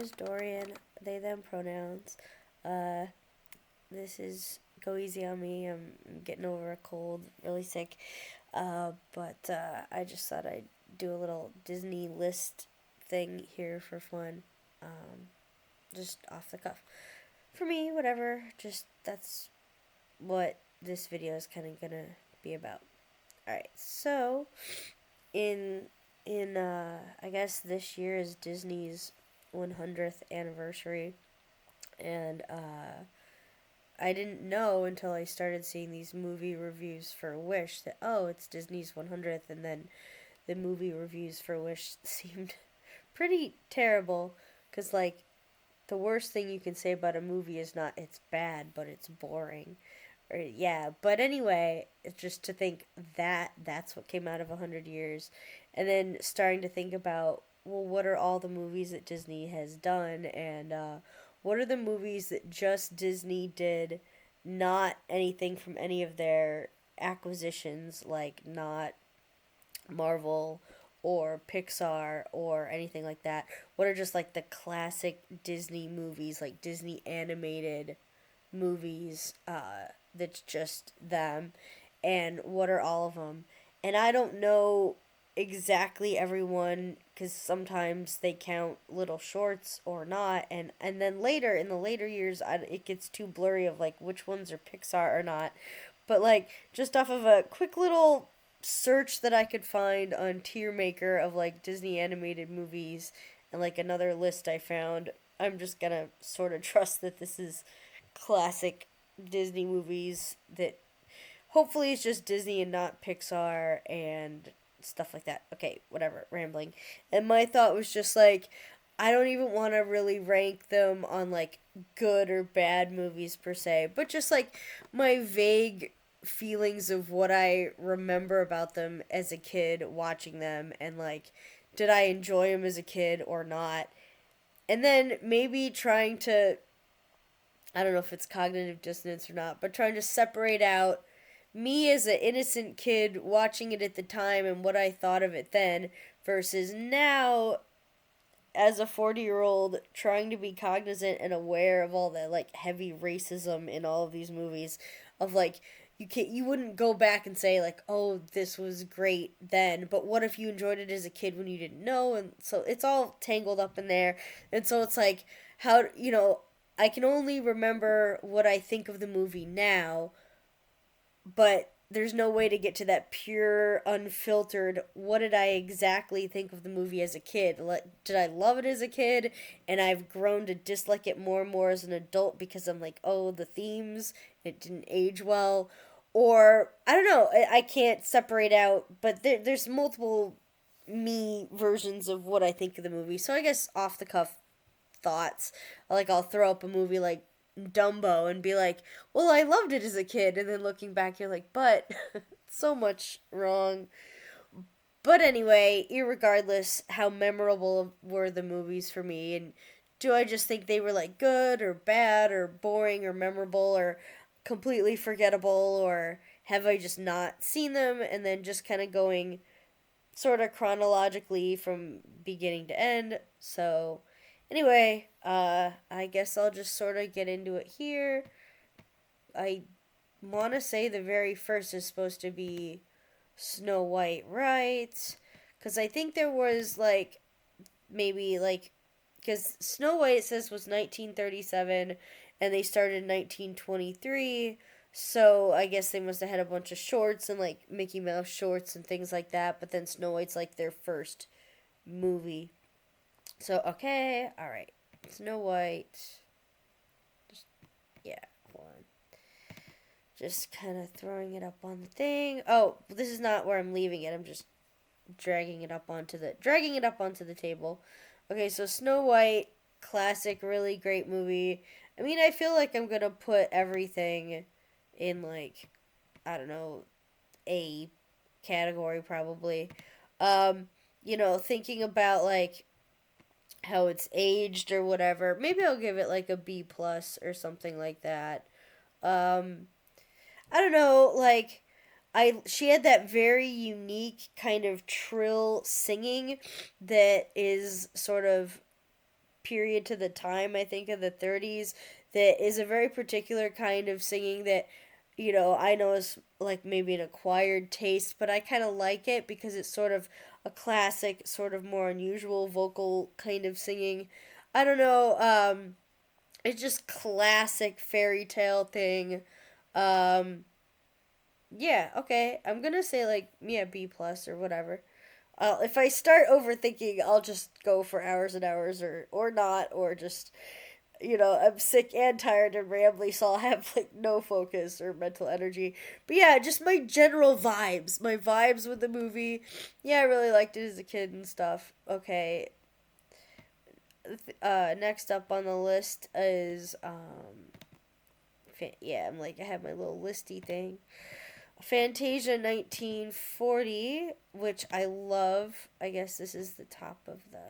is Dorian, they, them pronouns. Uh, this is Go Easy on Me. I'm getting over a cold, really sick. But I just thought I'd do a little Disney list thing here for fun. Um, just off the cuff. For me, whatever. Just that's what this video is kind of gonna be about. Alright, so in I guess this year is Disney's 100th anniversary, and I didn't know until I started seeing these movie reviews for Wish that, oh, it's Disney's 100th, and then the movie reviews for Wish seemed pretty terrible, because, like, the worst thing you can say about a movie is not it's bad, but it's boring. Or, yeah, but anyway, it's just to think that that's what came out of 100 years. And then starting to think about, well, what are all the movies that Disney has done? And what are the movies that just Disney did, not anything from any of their acquisitions, like not Marvel or Pixar or anything like that? What are just like the classic Disney movies, like Disney animated movies that's just them, and what are all of them? And I don't know exactly everyone because sometimes they count little shorts or not, and then later in the later years it gets too blurry of like which ones are Pixar or not. But like just off of a quick little search that I could find on tier maker of like Disney animated movies and like another list I found, I'm just gonna sort of trust that this is classic Disney movies that hopefully it's just Disney and not Pixar and stuff like that. Okay, whatever, rambling. And my thought was just like, I don't even want to really rank them on like good or bad movies per se, but just like my vague feelings of what I remember about them as a kid watching them, and like, did I enjoy them as a kid or not? And then maybe trying to, I don't know if it's cognitive dissonance or not, but trying to separate out me as an innocent kid watching it at the time and what I thought of it then versus now as a 40-year-old trying to be cognizant and aware of all the like heavy racism in all of these movies, of like, you wouldn't go back and say like, oh, this was great then, but what if you enjoyed it as a kid when you didn't know? And so it's all tangled up in there. And so it's like, how, I can only remember what I think of the movie now, but there's no way to get to that pure, unfiltered, what did I exactly think of the movie as a kid? Did I love it as a kid, and I've grown to dislike it more and more as an adult because I'm like, oh, the themes, it didn't age well? Or, I don't know, I can't separate out, but there's multiple me versions of what I think of the movie. So I guess off the cuff thoughts. Like I'll throw up a movie like Dumbo and be like, "Well, I loved it as a kid," and then looking back, you're like, "But so much wrong." But anyway, irregardless, how memorable were the movies for me, and do I just think they were like good or bad or boring or memorable or completely forgettable, or have I just not seen them and then just kind of going sort of chronologically from beginning to end? So, anyway, I guess I'll just sort of get into it here. I want to say the very first is supposed to be Snow White, right? Because I think there was like maybe like, because Snow White, it says, was 1937 and they started in 1923. So I guess they must have had a bunch of shorts and like Mickey Mouse shorts and things like that. But then Snow White's like their first movie. So, okay, alright. Snow White. Just, yeah, hold on. Just kind of throwing it up on the thing. Oh, this is not where I'm leaving it. I'm just dragging it up onto the table. Okay, so Snow White, classic, really great movie. I mean, I feel like I'm gonna put everything in like, I don't know, A category probably. Thinking about like how it's aged or whatever. Maybe I'll give it like a B plus or something like that. Um, I don't know, like she had that very unique kind of trill singing that is sort of period to the time, I think, of the 30s that is a very particular kind of singing that, I know is like maybe an acquired taste, but I kind of like it because it's sort of a classic, sort of more unusual vocal kind of singing. I don't know. It's just classic fairy tale thing. Um, yeah, okay. I'm gonna say like yeah, B plus or whatever. If I start overthinking, I'll just go for hours and hours, or not, or just I'm sick and tired and rambly, so I'll have like no focus or mental energy. But yeah, just my general vibes, my vibes with the movie. Yeah, I really liked it as a kid and stuff. Okay. Next up on the list is yeah, I'm like I have my little listy thing. Fantasia 1940, which I love. I guess this is the top of the.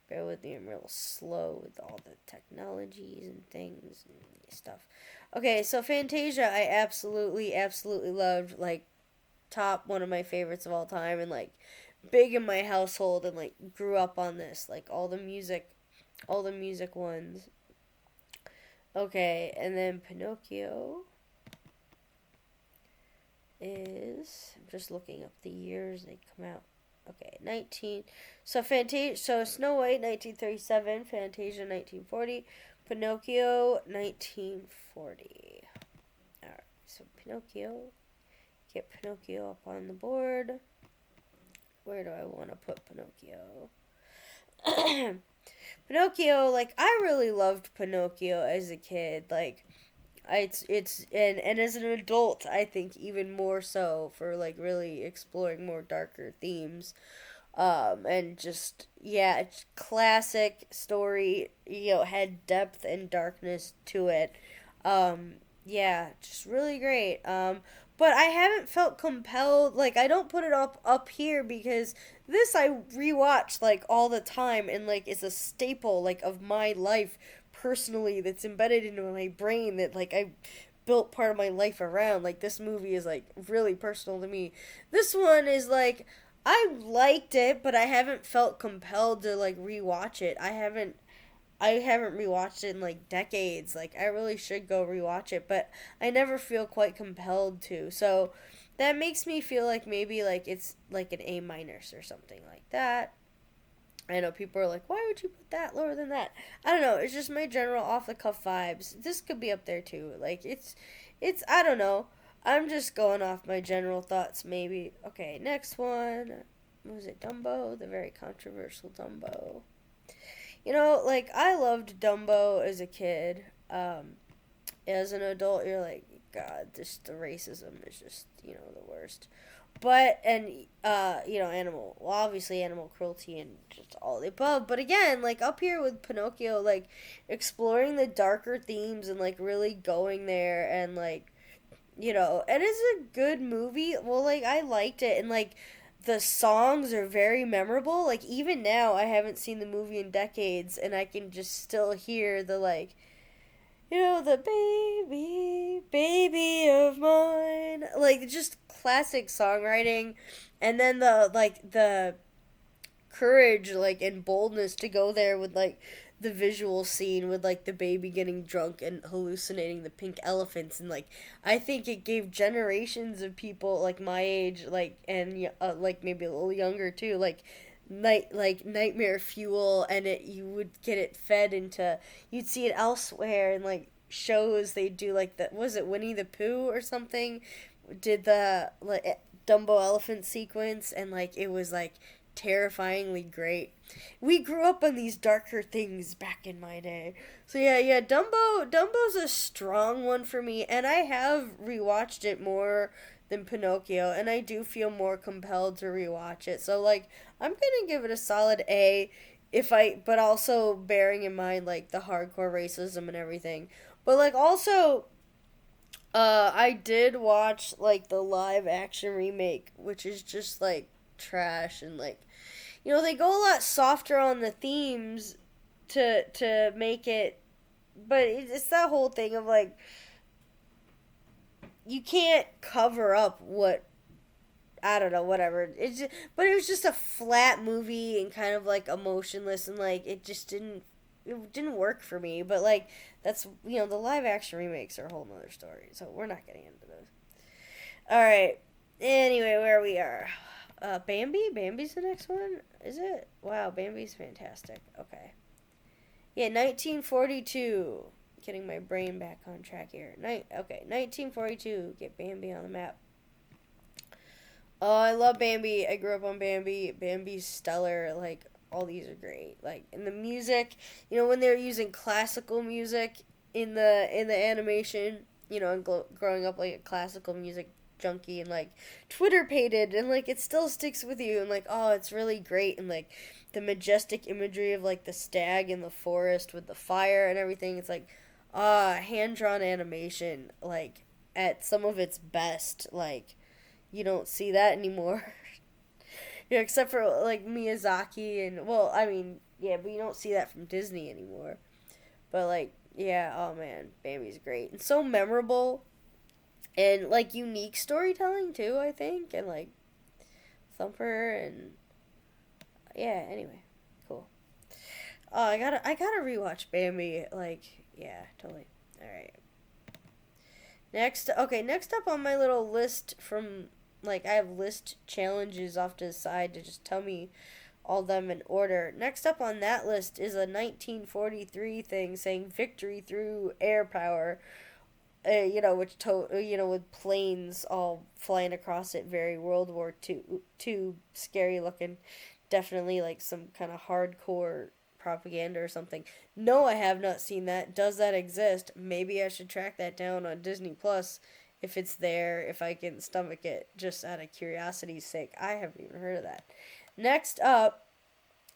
Bear with me, I'm real slow with all the technologies and things and stuff. Okay, so Fantasia, I absolutely, absolutely loved. Like, top one of my favorites of all time, and like, big in my household, and like, grew up on this. Like, all the music ones. Okay, and then Pinocchio is. I'm just looking up the years they come out. Okay, 19. So Fantasia. So Snow White 1937, Fantasia 1940, Pinocchio 1940. All right. So Pinocchio. Get Pinocchio up on the board. Where do I want to put Pinocchio? Pinocchio, like I really loved Pinocchio as a kid. Like it's and as an adult, I think even more so for like really exploring more darker themes. And just yeah, it's classic story. Had depth and darkness to it. Yeah, just really great. But I haven't felt compelled. Like I don't put it up here because this I rewatch like all the time and like it's a staple like of my life personally that's embedded into my brain that like I built part of my life around. Like this movie is like really personal to me. This one is like I liked it, but I haven't felt compelled to like rewatch it. I haven't rewatched it in like decades. Like I really should go rewatch it, but I never feel quite compelled to. So that makes me feel like maybe like it's like an A minus or something like that. I know people are like, why would you put that lower than that? I don't know. It's just my general off the cuff vibes. This could be up there too. Like it's I don't know. I'm just going off my general thoughts. Maybe. Okay, next one. What was it? Dumbo, the very controversial Dumbo. Like I loved Dumbo as a kid. As an adult, you're like, God, this the racism is just the worst. But and obviously animal cruelty and just all the above. But again, like up here with Pinocchio, like exploring the darker themes and like really going there and like and it's a good movie. Well, like I liked it and like the songs are very memorable. Like even now, I haven't seen the movie in decades, and I can just still hear the like, the baby, baby of mine, like just classic songwriting, and then the courage like and boldness to go there with like the visual scene with like the baby getting drunk and hallucinating the pink elephants and like I think it gave generations of people like my age like and like maybe a little younger too like nightmare fuel and it you would get it fed into you'd see it elsewhere and like shows they do like the was it Winnie the Pooh or something did the like Dumbo elephant sequence and like it was like terrifyingly great. We grew up on these darker things back in my day. So yeah, Dumbo's a strong one for me and I have rewatched it more than Pinocchio and I do feel more compelled to rewatch it. So like I'm going to give it a solid A but also bearing in mind like the hardcore racism and everything. But like also I did watch like the live action remake, which is just like trash and like they go a lot softer on the themes to make it, but it's that whole thing of like you can't cover up what I don't know, whatever. But it was just a flat movie and kind of like emotionless and like it didn't work for me. But like that's the live action remakes are a whole nother story, so we're not getting into those. All right. Anyway, where we are. Bambi? Bambi's the next one? Is it? Wow, Bambi's fantastic. Okay. Yeah, 1942. Getting my brain back on track here. Okay, 1942. Get Bambi on the map. Oh, I love Bambi. I grew up on Bambi. Bambi's stellar. Like, all these are great. Like, and the music, when they're using classical music in the animation, and growing up like a classical music junkie and like Twitter pated and like it still sticks with you and like oh it's really great and like the majestic imagery of like the stag in the forest with the fire and everything. It's like hand drawn animation like at some of its best. Like you don't see that anymore. Except for like Miyazaki and well, I mean, yeah, but you don't see that from Disney anymore. But like, yeah, oh man, Bambi's great and so memorable and like unique storytelling too, I think, and like Thumper and yeah. Anyway, cool. Oh, I gotta rewatch Bambi. Like, yeah, totally. All right. Next up on my little list from like I have list challenges off to the side to just tell me all them in order. Next up on that list is a 1943 thing saying victory through air power. With planes all flying across it, very World War II, scary looking. Definitely like some kind of hardcore propaganda or something. No, I have not seen that. Does that exist? Maybe I should track that down on Disney Plus if it's there, if I can stomach it, just out of curiosity's sake. I haven't even heard of that. Next up,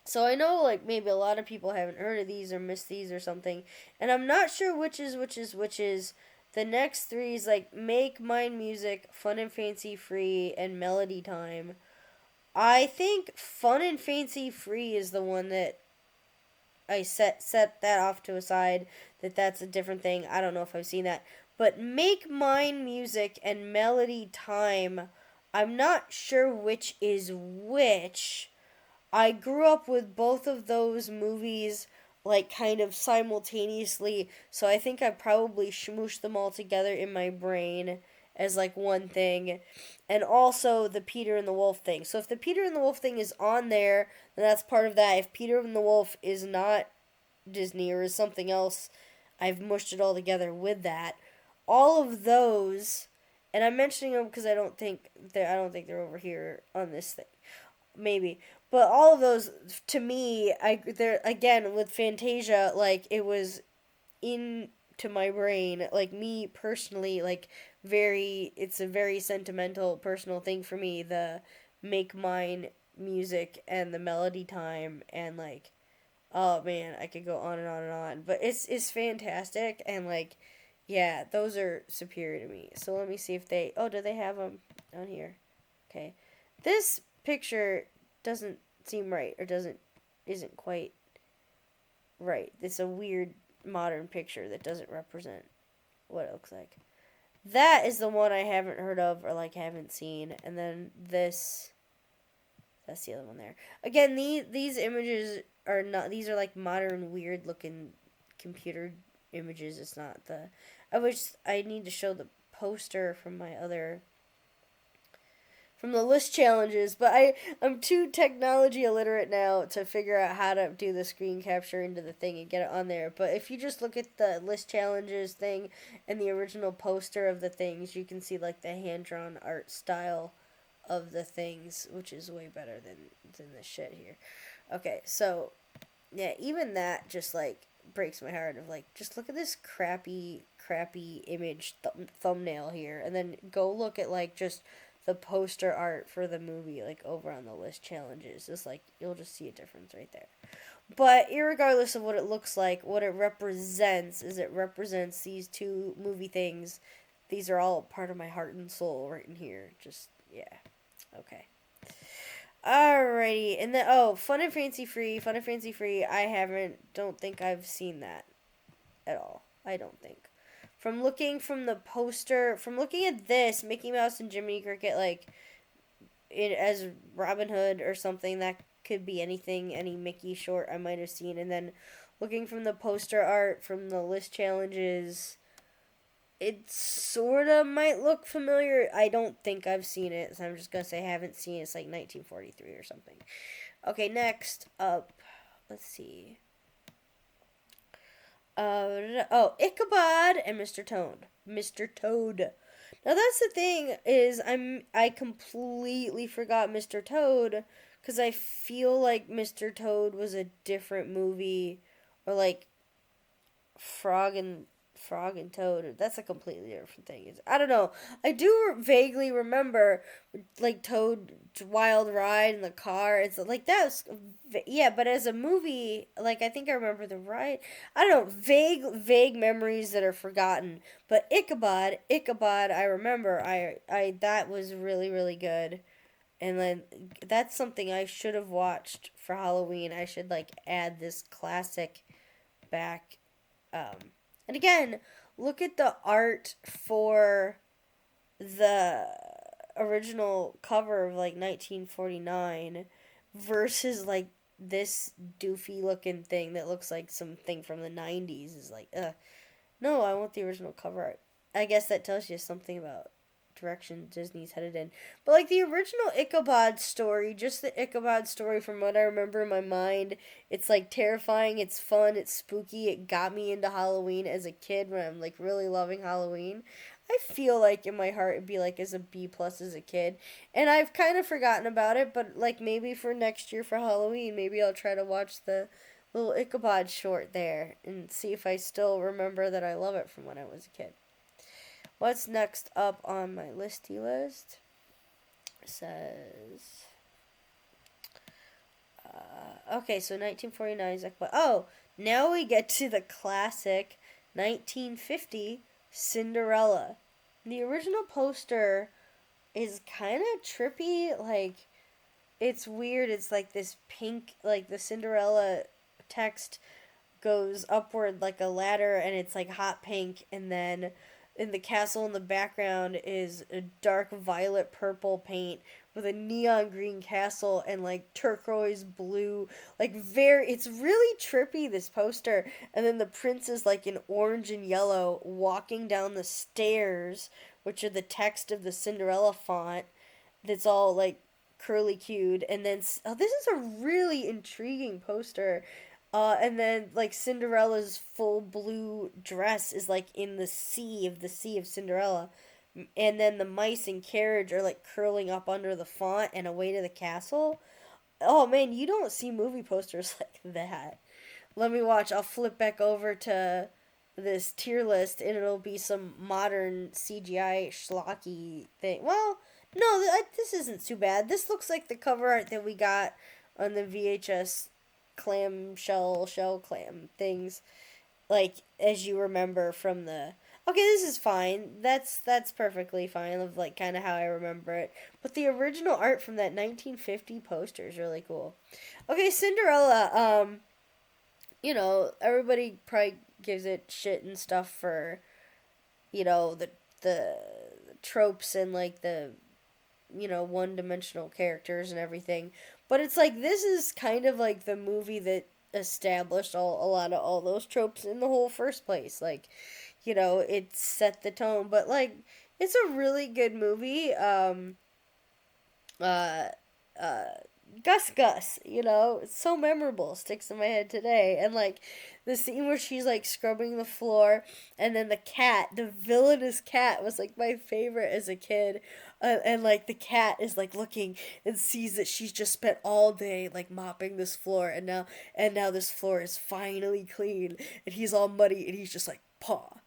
so I know like maybe a lot of people haven't heard of these or missed these or something, and I'm not sure which is which is which is. The next three is like Make Mine Music, Fun and Fancy Free, and Melody Time. I think Fun and Fancy Free is the one that I set that off to a side. That's a different thing. I don't know if I've seen that, but Make Mine Music and Melody Time. I'm not sure which is which. I grew up with both of those movies like kind of simultaneously, so I think I probably smooshed them all together in my brain as like one thing. And also the Peter and the Wolf thing. So if the Peter and the Wolf thing is on there, then that's part of that. If Peter and the Wolf is not Disney or is something else, I've mushed it all together with that. All of those, and I'm mentioning them because I don't think they're over here on this thing. Maybe, but all of those to me, they're again with Fantasia, like it was into my brain, like me personally, like it's a very sentimental personal thing for me. The Make Mine Music and the Melody Time and like oh man, I could go on and on and on, but it's fantastic and like yeah, those are superior to me. So let me see if do they have them on here? Okay, this picture doesn't seem right or isn't quite right. It's a weird modern picture that doesn't represent what it looks like. That is the one I haven't heard of or like haven't seen, and then that's the other one there. Again, these images are not. These are like modern, weird looking computer images. It's not the. I wish I need to show the poster from the list challenges, but I'm too technology illiterate now to figure out how to do the screen capture into the thing and get it on there. But if you just look at the list challenges thing and the original poster of the things, you can see like the hand drawn art style of the things, which is way better than this shit here. Okay, so yeah, even that just like breaks my heart of like just look at this crappy image thumbnail here and then go look at like just the poster art for the movie like over on the list challenges. It's like you'll just see a difference right there. But irregardless of what it looks like, what it represents is it represents these two movie things. These are all part of my heart and soul right in here. Just yeah. Okay. Alrighty, and then Fun and Fancy Free, don't think I've seen that at all. I don't think. From looking at this, Mickey Mouse and Jiminy Cricket, like it as Robin Hood or something. That could be anything, any Mickey short I might have seen. And then looking from the poster art from the list challenges, it sort of might look familiar. I don't think I've seen it, so I'm just gonna say I haven't seen it. It's like 1943 or something. Okay, next up, let's see. Ichabod and Mr. Toad. Mr. Toad. Now that's the thing is I completely forgot Mr. Toad because I feel like Mr. Toad was a different movie, or like Frog and Frog and Toad. That's a completely different thing. I don't know. I do vaguely remember like Toad Wild Ride in the car. It's like that was yeah, but as a movie, like I think I remember the ride. I don't know, vague memories that are forgotten. But Ichabod, I remember. I that was really good. And then that's something I should have watched for Halloween. I should like add this classic back. Um, and again, look at the art for the original cover of like 1949 versus like this doofy looking thing that looks like something from the 90s. Is like, no, I want the original cover art. I guess that tells you something about direction Disney's headed in. But like the original Ichabod story, just the Ichabod story from what I remember in my mind, it's like terrifying, it's fun, it's spooky. It got me into Halloween as a kid when I'm like really loving Halloween. I feel like in my heart it'd be like as a B plus as a kid. And I've kind of forgotten about it, but like maybe for next year for Halloween, maybe I'll try to watch the little Ichabod short there and see if I still remember that I love it from when I was a kid. What's next up on my listy list? Says, okay, so 1949 is like, oh, now we get to the classic 1950 Cinderella. The original poster is kind of trippy, like, it's weird. It's like this pink, like the Cinderella text goes upward like a ladder and it's like hot pink, and then in the castle in the background is a dark violet purple paint with a neon green castle and like turquoise blue, like very, it's really trippy, this poster. And then the prince is like in orange and yellow walking down the stairs, which are the text of the Cinderella font that's all like curly cued. And then this is a really intriguing poster. And then like Cinderella's full blue dress is like in the sea of Cinderella, and then the mice and carriage are like curling up under the font and away to the castle. Oh man, you don't see movie posters like that. Let me watch. I'll flip back over to this tier list and it'll be some modern CGI schlocky thing. Well, no, this isn't too bad. This looks like the cover art that we got on the VHS shell clam things, like as you remember from the, okay, this is fine, that's perfectly fine of like kind of how I remember it, but the original art from that 1950 poster is really cool. Okay, Cinderella, everybody probably gives it shit and stuff for, the tropes and like the one-dimensional characters and everything. But it's like this is kind of like the movie that established a lot of all those tropes in the whole first place. Like, it set the tone. But like, it's a really good movie. Uh, uh, Gus, it's so memorable, sticks in my head today. And like the scene where she's like scrubbing the floor, and then the villainous cat was like my favorite as a kid. And like the cat is like looking and sees that she's just spent all day like mopping this floor, and now this floor is finally clean, and he's all muddy, and he's just like paw,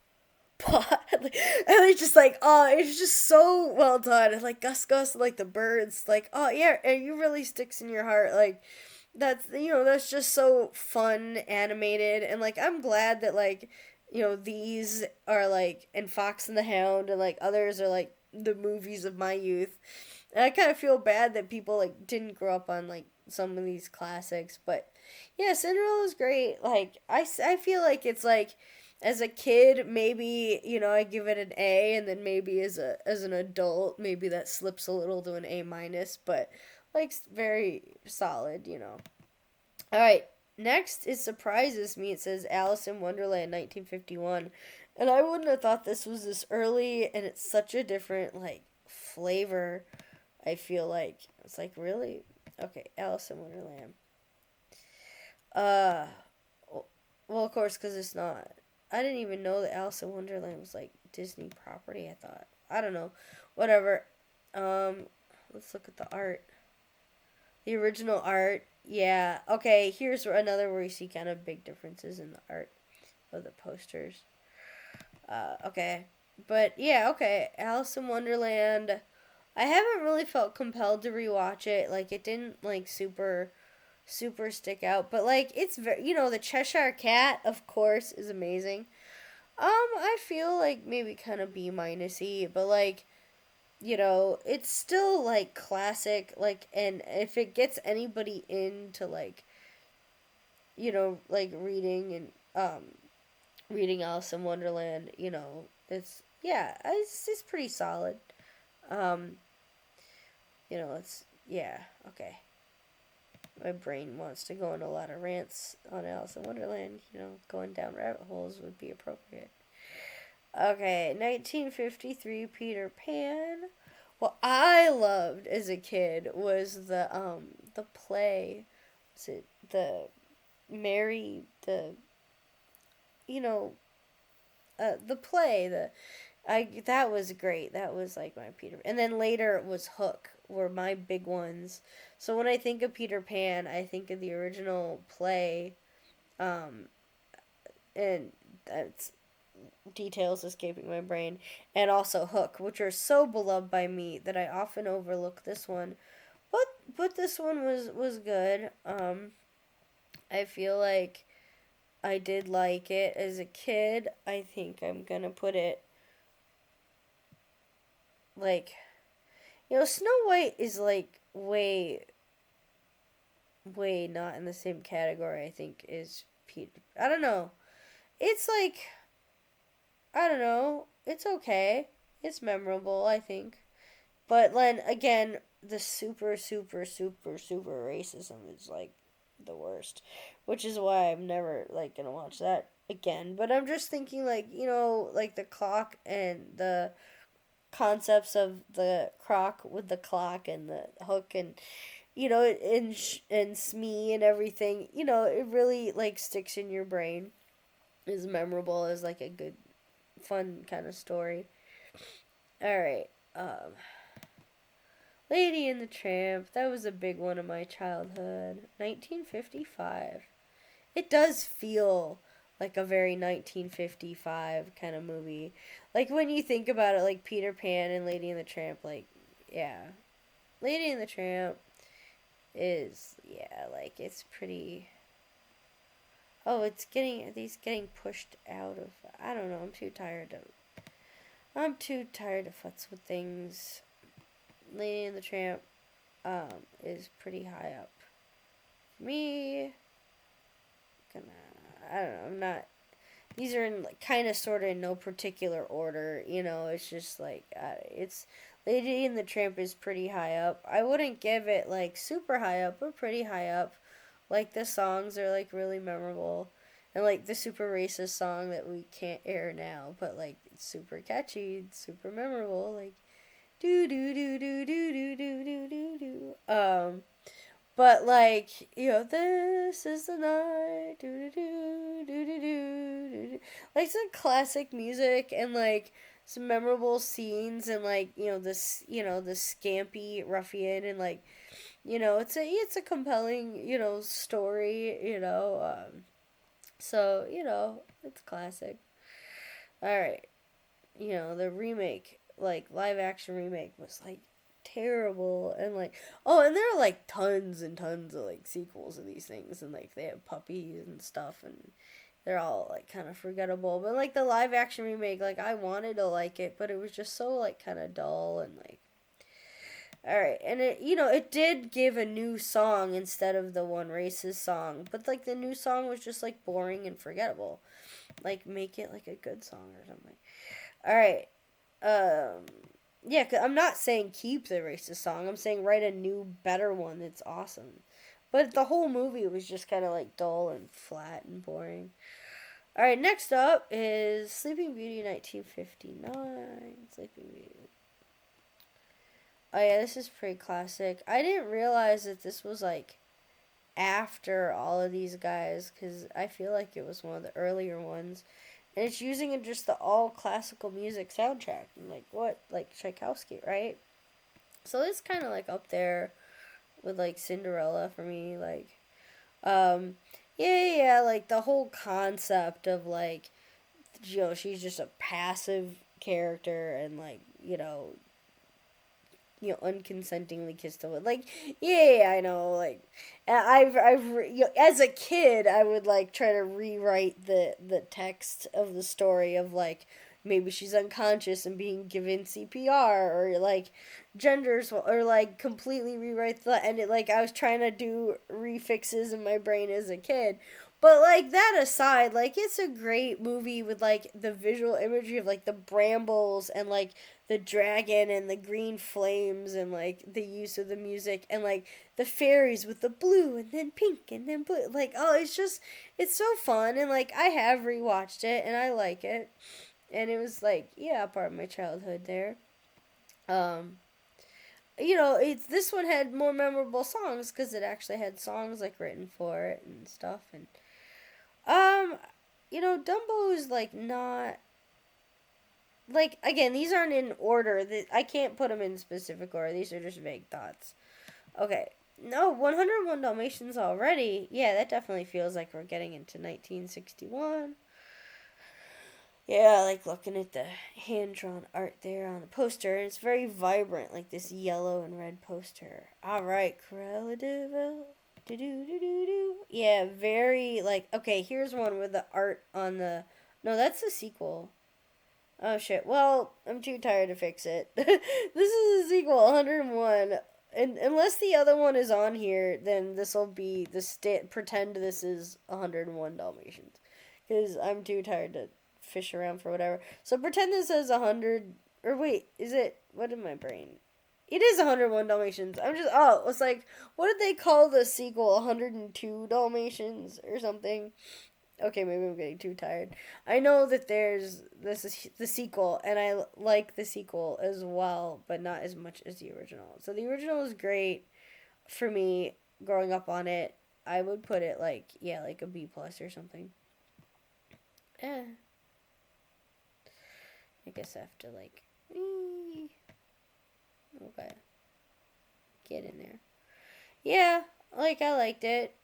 and it's just like, oh, it's just so well done. And like Gus, like the birds, like, oh yeah, and you really sticks in your heart. Like that's just so fun, animated, and like I'm glad that like these are like, and Fox and the Hound and like others are like the movies of my youth. And I kind of feel bad that people like didn't grow up on like some of these classics, but yeah, Cinderella's great. Like I feel like it's like, as a kid, maybe I give it an A, and then maybe as an adult, maybe that slips a little to an A minus, but like very solid. All right, next it surprises me. It says Alice in Wonderland 1951, and I wouldn't have thought this was this early, and it's such a different like flavor. I feel like it's like really okay. Alice in Wonderland. Uh, well, of course, because it's not. I didn't even know that Alice in Wonderland was like Disney property. I thought. I don't know. Whatever. Um, let's look at the art. The original art. Yeah. Okay. Here's another where you see kind of big differences in the art of the posters. Okay. But yeah. Okay. Alice in Wonderland. I haven't really felt compelled to rewatch it. Like it didn't like super stick out, but like it's very the Cheshire Cat of course is amazing. I feel like maybe kind of B minusy, but like it's still like classic. Like, and if it gets anybody into like like reading Alice in Wonderland, it's yeah, it's pretty solid. Um, it's yeah okay. My brain wants to go on a lot of rants on Alice in Wonderland. Going down rabbit holes would be appropriate. Okay, 1953 Peter Pan. What I loved as a kid was the play. Was it the Mary you know the play the I that was great. That was like my Peter. And then later it was Hook were my big ones. So when I think of Peter Pan, I think of the original play, um, and that's details escaping my brain, and also Hook, which are so beloved by me that I often overlook this one. But this one was good. I feel like I did like it as a kid. I think I'm gonna put it like Snow White is like way not in the same category. I think is Peter. I don't know. It's like I don't know. It's okay. It's memorable. I think. But then again, the super racism is like the worst, which is why I'm never like gonna watch that again. But I'm just thinking like like the clock and the concepts of the croc with the clock and the hook and and Smee and everything. It really like sticks in your brain. Is memorable as like a good fun kind of story. All right. Lady and the Tramp. That was a big one of my childhood. 1955. It does feel like a very 1955 kind of movie. Like when you think about it, like Peter Pan and Lady and the Tramp, like yeah, Lady and the Tramp is yeah, like it's pretty. Oh, he's getting pushed out of. I don't know. I'm too tired to futz with things. Lady and the Tramp, is pretty high up. For me, I don't know. I'm not. These are in like, kind of sort of in no particular order. It's just like it's Lady and the Tramp is pretty high up. I wouldn't give it like super high up, but pretty high up. Like the songs are like really memorable, and like the super racist song that we can't air now, but like it's super catchy, it's super memorable. Like do do do do do do do do do do. But like this is the night. Do do do do do do do. Like some classic music and like some memorable scenes and like this the scampy ruffian and like it's a compelling story so it's classic. All right, the remake like live action remake was like terrible and like and there are like tons and tons of like sequels of these things and like they have puppies and stuff and they're all like kind of forgettable, but like the live action remake, like I wanted to like it, but it was just so like kind of dull and like All right, and it did give a new song instead of the one racist song, but like the new song was just like boring and forgettable. Like make it like a good song or something. All right, um, yeah, i I'm not saying keep the racist song. I'm saying write a new, better one that's awesome. But the whole movie was just kind of like dull and flat and boring. All right, next up is Sleeping Beauty 1959. Sleeping Beauty. Oh yeah, this is pretty classic. I didn't realize that this was like after all of these guys because I feel like it was one of the earlier ones. And it's using just the all classical music soundtrack. And like what? Like Tchaikovsky, right? So it's kind of like up there with like Cinderella for me. Like, um, yeah, like the whole concept of like, she's just a passive character and like, unconsentingly kissed a woman. Like, yeah, I know. Like, as a kid, I would like try to rewrite the text of the story of like maybe she's unconscious and being given CPR or like genders or like completely rewrite the and it like I was trying to do refixes in my brain as a kid. But like that aside, like it's a great movie with like the visual imagery of like the brambles and like the dragon and the green flames and like the use of the music and like the fairies with the blue and then pink and then blue. Like, oh, it's so fun. And like I have rewatched it and I like it. And it was like, yeah, part of my childhood there. Um, it's this one had more memorable songs because it actually had songs like written for it and stuff. And um, Dumbo is like not like again, these aren't in order. I can't put them in specific order. These are just vague thoughts. Okay. No, 101 Dalmatians already. Yeah, that definitely feels like we're getting into 1961. Yeah, I like looking at the hand drawn art there on the poster. It's very vibrant, like this yellow and red poster. All right, Cruella de Vil. Do do do do do. Yeah, very like. Okay, here's one with the art on the. No, that's the sequel. Oh shit. Well, I'm too tired to fix it. This is a sequel, 101. And unless the other one is on here, then this will be the pretend this is 101 Dalmatians. Cuz I'm too tired to fish around for whatever. So pretend this is 100 or wait, is it what in my brain? It is 101 Dalmatians. It's like what did they call the sequel? 102 Dalmatians or something? Okay, maybe I'm getting too tired. I know that there's this is the sequel, and I like the sequel as well, but not as much as the original. So the original is great for me growing up on it. I would put it like like a B plus or something. Eh, I guess I have to like okay, get in there. Yeah, like I liked it.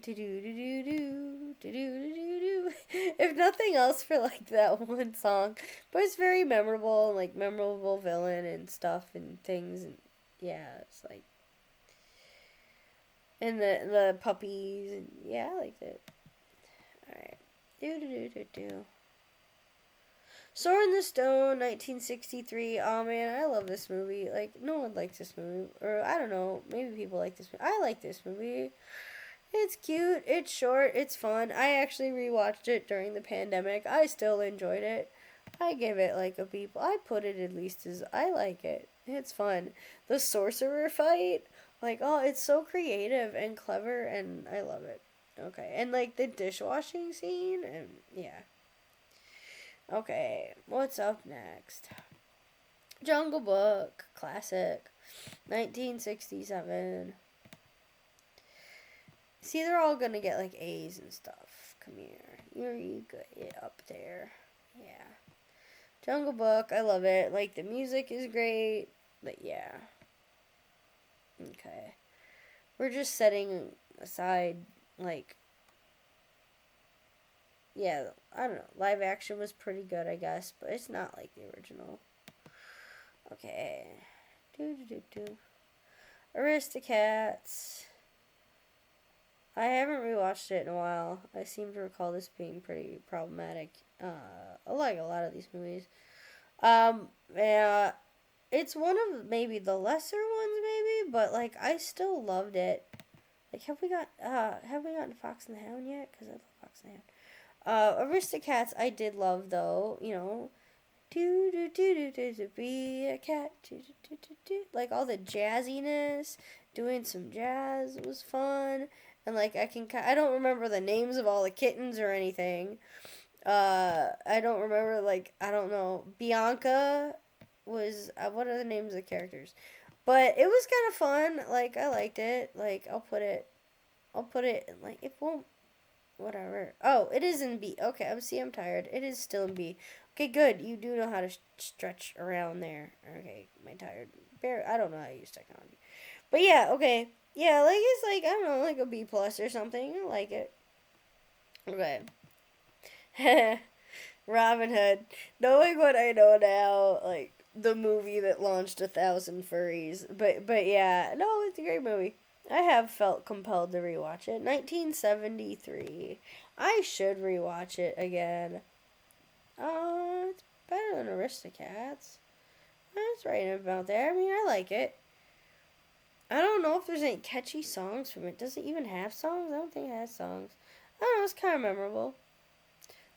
Do do do do do do do do do. If nothing else for like that one song, but it's very memorable and like memorable villain and stuff and things and yeah, it's like and the puppies and yeah, I liked it. All right, do do do do do. Sword in the Stone, 1963. Oh man, I love this movie. Like no one likes this movie, or I don't know, maybe people like this movie. I like this movie. It's cute, it's short, it's fun. I actually rewatched it during the pandemic. I still enjoyed it. I give it like a B. I put it at least as I like it. It's fun. The sorcerer fight, like oh, it's so creative and clever, and I love it. Okay, and like the dishwashing scene, and yeah. Okay, what's up next? Jungle Book, classic, 1967. See, they're all gonna get like A's and stuff. Come here. You good. Yeah, up there. Yeah. Jungle Book, I love it. Like, the music is great. But yeah. Okay. We're just setting aside, like, yeah, I don't know. Live action was pretty good, I guess. But it's not like the original. Okay. Do do do do. Aristocats. I haven't rewatched it in a while. I seem to recall this being pretty problematic. I like a lot of these movies. Yeah, It's one of maybe the lesser ones, maybe, but like I still loved it. Like, have we gotten Fox and the Hound yet? Because I love Fox and the Hound. Aristocats I did love though. You know, do do do do do do be a cat. Do, do, do, do, do. Like all the jazziness, doing some jazz was fun. And like I don't remember the names of all the kittens or anything. I don't remember, like, I don't know. Bianca was what are the names of the characters? But it was kind of fun. Like I liked it. Like I'll put it like it won't whatever. Oh, it is in B. Okay, I'm tired. It is still in B. Okay, good. You do know how to stretch around there. Okay, my tired. I don't know how to use technology. But yeah, okay. Yeah, like it's like I don't know, like a B plus or something. I like it. Okay. Robin Hood. Knowing what I know now, like the movie that launched 1,000 furries. But yeah, no, it's a great movie. I have felt compelled to rewatch it. 1973. I should rewatch it again. It's better than Aristocats. That's right about there. I mean, I like it. I don't know if there's any catchy songs from it. Does it even have songs? I don't think it has songs. I don't know. It's kind of memorable.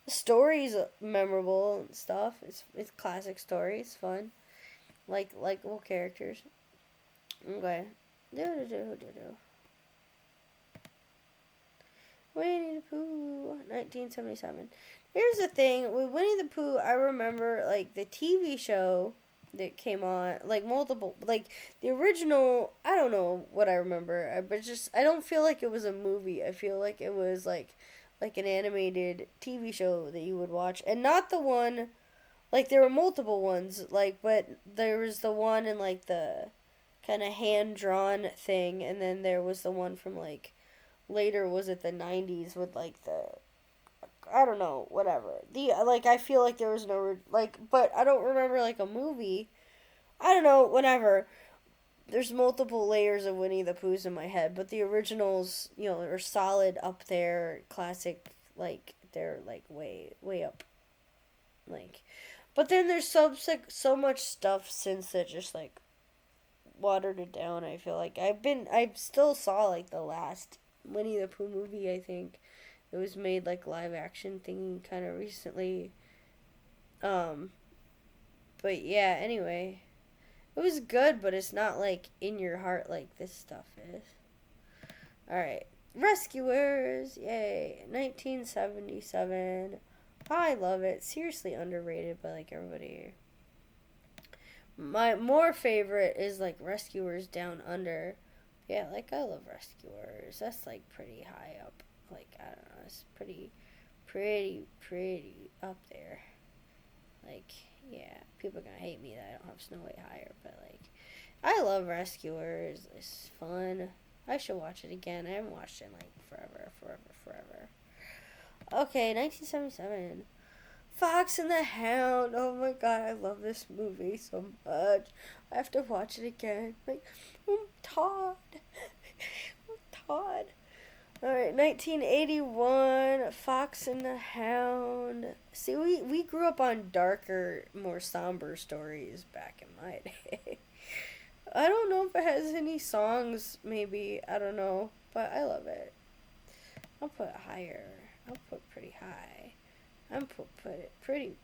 The story's memorable and stuff. It's classic story. It's fun. Like likable characters. Okay. Do do do do do. Winnie the Pooh, 1977. Here's the thing with Winnie the Pooh. I remember like the TV show that came on, like multiple, like the original. I don't know what I remember, but just I don't feel like it was a movie. I feel like it was like an animated TV show that you would watch, and not the one. Like there were multiple ones, like but there was the one in like the kind of hand drawn thing, and then there was the one from like later was it the 90s with like the I don't know, whatever. The like I feel like there was no like but I don't remember like a movie. I don't know, whatever. There's multiple layers of Winnie the Poohs in my head, but the originals, you know, are solid up there, classic like they're like way up like but then there's so much stuff since that just like watered it down. I feel like I still saw like the last Winnie the Pooh movie. I think it was made like live action thing kind of recently. Um, but yeah. Anyway, it was good, but it's not like in your heart like this stuff is. All right, Rescuers, yay! 1977. I love it. Seriously underrated by like everybody. My more favorite is like Rescuers Down Under. Yeah, like I love Rescuers. That's like pretty high up. Like I don't know, it's pretty up there. Like yeah, people are gonna hate me that I don't have Snow White higher, but like I love Rescuers. It's fun. I should watch it again. I haven't watched it in like forever. Okay, 1977. Fox and the Hound. Oh my god, I love this movie so much. I have to watch it again. Like, Todd. Todd. Alright, 1981. Fox and the Hound. See, we grew up on darker, more somber stories back in my day. I don't know if it has any songs, maybe. I don't know. But I love it. I'll put it higher. I'll put pretty high. Put it pretty.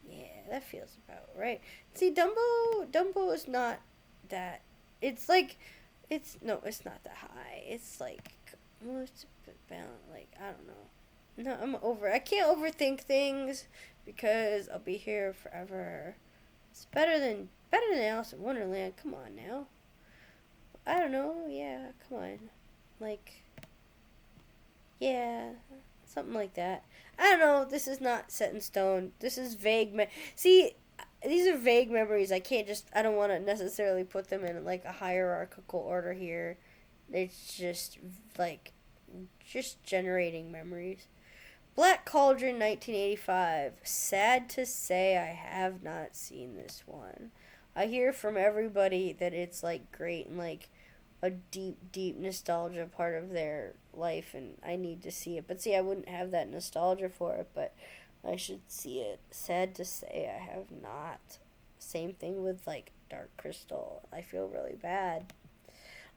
Yeah, that feels about right. See, Dumbo is not that. It's like, it's not that high. It's like, well, it's a bit balanced. Like I don't know. No, I can't overthink things because I'll be here forever. It's better than Alice in Wonderland. Come on now. I don't know. Yeah, come on. Like, yeah, something like that. I don't know. This is not set in stone. This is vague. See, these are vague memories. I don't want to necessarily put them in like a hierarchical order here. It's just like, just generating memories. Black Cauldron 1985. Sad to say, I have not seen this one. I hear from everybody that it's like great and like a deep nostalgia part of their life, and I need to see it. But see, I wouldn't have that nostalgia for it, but I should see it. Sad to say, I have not Same thing with like Dark Crystal. I feel really bad.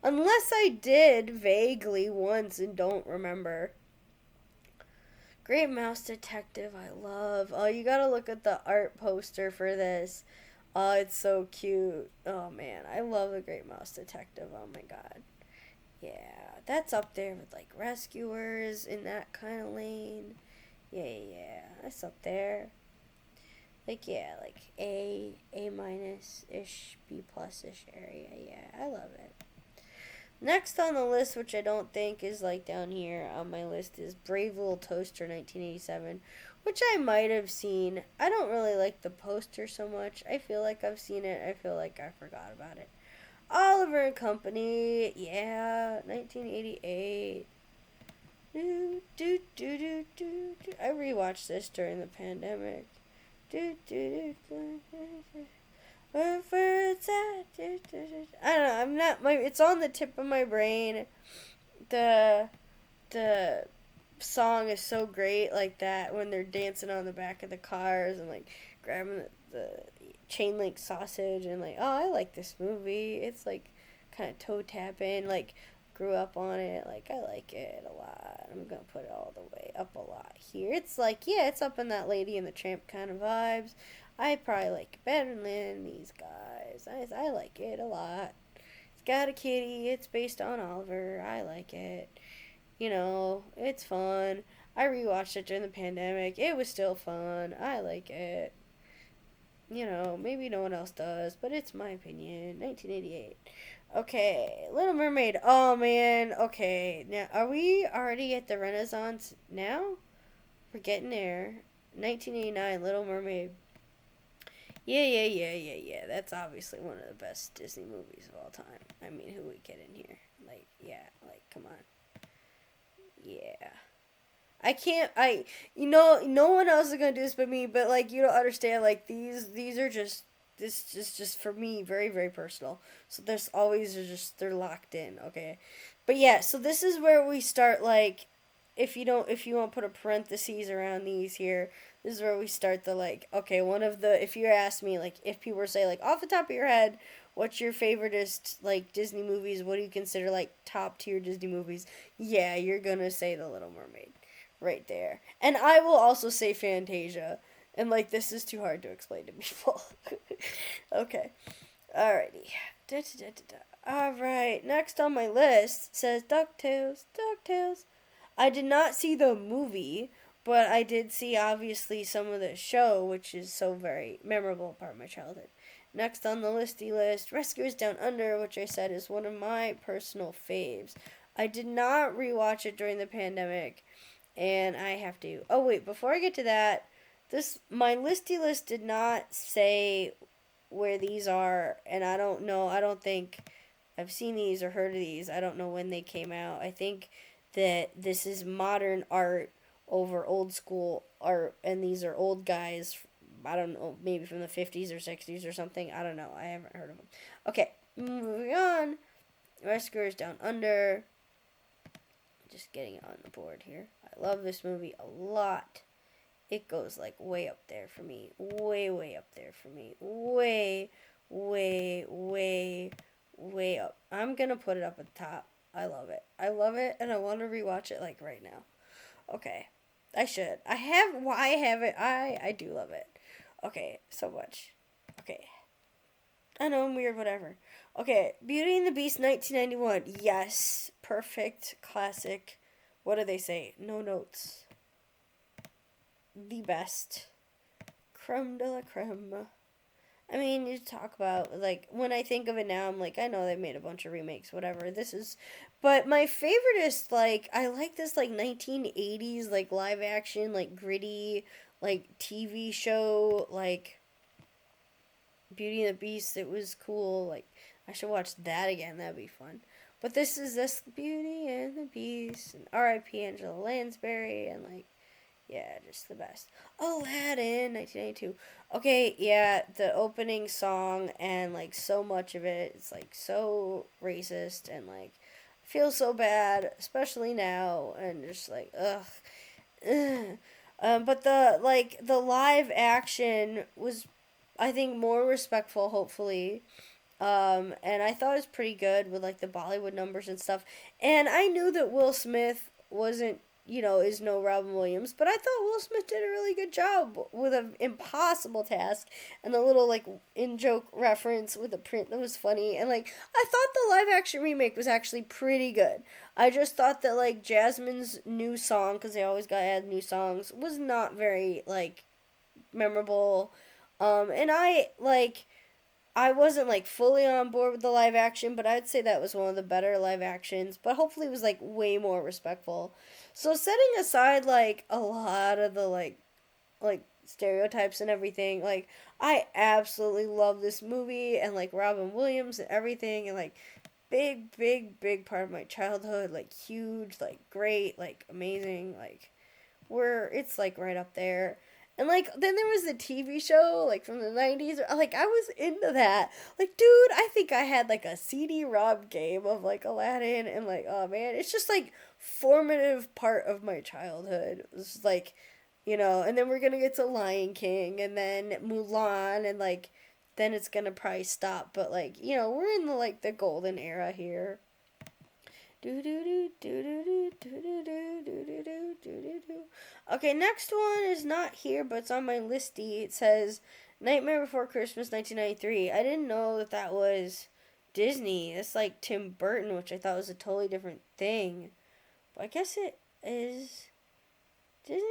Unless I did vaguely once and don't remember. Great Mouse Detective, I love. Oh, you gotta look at the art poster for this. Oh, it's so cute. Oh man, I love the Great Mouse Detective. Oh my god. Yeah, that's up there with like Rescuers in that kind of lane. Yeah, yeah, yeah, that's up there. Like yeah, like A minus ish, B plus ish area. Yeah, I love it. Next on the list, which I don't think is like down here on my list, is Brave Little Toaster 1987, which I might have seen. I don't really like the poster so much. I feel like I've seen it. I feel like I forgot about it. Oliver and Company, yeah, 1988. Do. I rewatched this during the pandemic. Wherever it's at. I don't know. I'm not. It's on the tip of my brain. The the song is so great, like that when they're dancing on the back of the cars and like grabbing the chain link sausage and like, oh, I like this movie. It's like kind of toe tapping. Like grew up on it. Like I like it a lot. I'm gonna put it all the way up a lot here. It's like yeah, it's up in that Lady and the Tramp kind of vibes. I probably like it better than these guys. I like it a lot. It's got a kitty. It's based on Oliver. I like it. You know, it's fun. I rewatched it during the pandemic. It was still fun. I like it. You know, maybe no one else does, but it's my opinion. 1988. Okay, Little Mermaid. Oh man. Okay, now are we already at the Renaissance now? We're getting there. 1989, Little Mermaid. Yeah. That's obviously one of the best Disney movies of all time. I mean, who we get in here? Like, yeah, like, come on. Yeah. I can't. No one else is gonna do this but me. But like, you don't understand. Like these are just this is just for me very very personal. So there's always just they're locked in. Okay, but yeah. So this is where we start. Like, if you want to put a parentheses around these here, this is where we start the like. Okay, one of the if you ask me like if people were say like off the top of your head, what's your favoriteest like Disney movies? What do you consider like top tier Disney movies? Yeah, you're gonna say The Little Mermaid right there. And I will also say Fantasia. And like this is too hard to explain to people. Okay. Alrighty. Alright, next on my list says DuckTales. DuckTales. I did not see the movie, but I did see obviously some of the show, which is so very memorable part of my childhood. Next on the listy list, Rescuers Down Under, which I said is one of my personal faves. I did not rewatch it during the pandemic, and I have to. Oh wait, before I get to that, this my listy list did not say where these are, and I don't know. I don't think I've seen these or heard of these. I don't know when they came out. I think that this is modern art over old school art, and these are old guys. I don't know, maybe from the 50s or 60s or something. I don't know. I haven't heard of them. Okay, moving on. Rescuers Down Under. Just getting it on the board here. I love this movie a lot. It goes like way up there for me. Way up there for me. Way up. I'm gonna put it up at the top. I love it. I love it, and I want to rewatch it like right now. Okay, I should. I have. Why have it? I do love it. Okay, so much. Okay, I know I'm weird. Whatever. Okay, Beauty and the Beast, 1991. Yes, perfect classic. What do they say? No notes. The best. Creme de la creme. I mean, you talk about, like, when I think of it now, I'm like, I know they made a bunch of remakes, whatever. This is, but my favorite is, like, I like this, like, 1980s, like, live action, like, gritty, like, TV show, like, Beauty and the Beast. It was cool. Like, I should watch that again. That'd be fun. But this is this Beauty and the Beast, and R.I.P. Angela Lansbury, and, like, yeah, just the best. Aladdin, 1992. Okay, yeah, the opening song and like so much of it, it's like so racist and like I feel so bad, especially now, and just like ugh. Ugh. But the live action was I think more respectful, hopefully. And I thought it was pretty good with like the Bollywood numbers and stuff. And I knew that Will Smith wasn't, is no Robin Williams, but I thought Will Smith did a really good job with an impossible task and a little like in joke reference with a print that was funny. And like I thought the live action remake was actually pretty good. I just thought that like Jasmine's new song, because they always got to add new songs, was not very like memorable. And I wasn't like fully on board with the live action, but I'd say that was one of the better live actions. But hopefully, it was like way more respectful. So setting aside like a lot of the like stereotypes and everything, like I absolutely love this movie and like Robin Williams and everything, and like big part of my childhood, like huge, like great, like amazing, like where it's like right up there. And like then there was the TV show like from the 90s. Like I was into that. Like dude, I think I had like a CD-ROM game of like Aladdin, and like oh man, it's just like formative part of my childhood. It's like, and then we're going to get to Lion King and then Mulan, and like then it's going to probably stop, but like, we're in the like the golden era here. Okay, next one is not here, but it's on my listy. It says Nightmare Before Christmas 1993. I didn't know that that was Disney. It's like Tim Burton, which I thought was a totally different thing. But I guess it is Disney?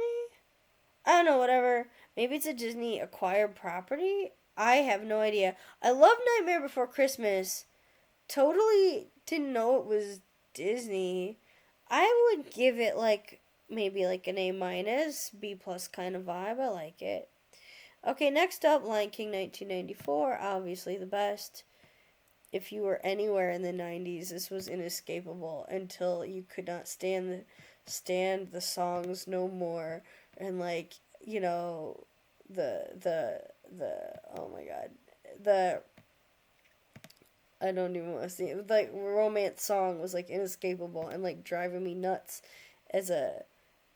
I don't know, whatever. Maybe it's a Disney acquired property? I have no idea. I love Nightmare Before Christmas. Totally didn't know it was Disney. I would give it like maybe like an A minus, B plus kind of vibe. I like it. Okay, next up, Lion King 1994. Obviously the best. If you were anywhere in the 90s, this was inescapable until you could not stand the songs no more, and like, the oh my god, the I don't even want to see it. Like romance song was like inescapable and like driving me nuts as a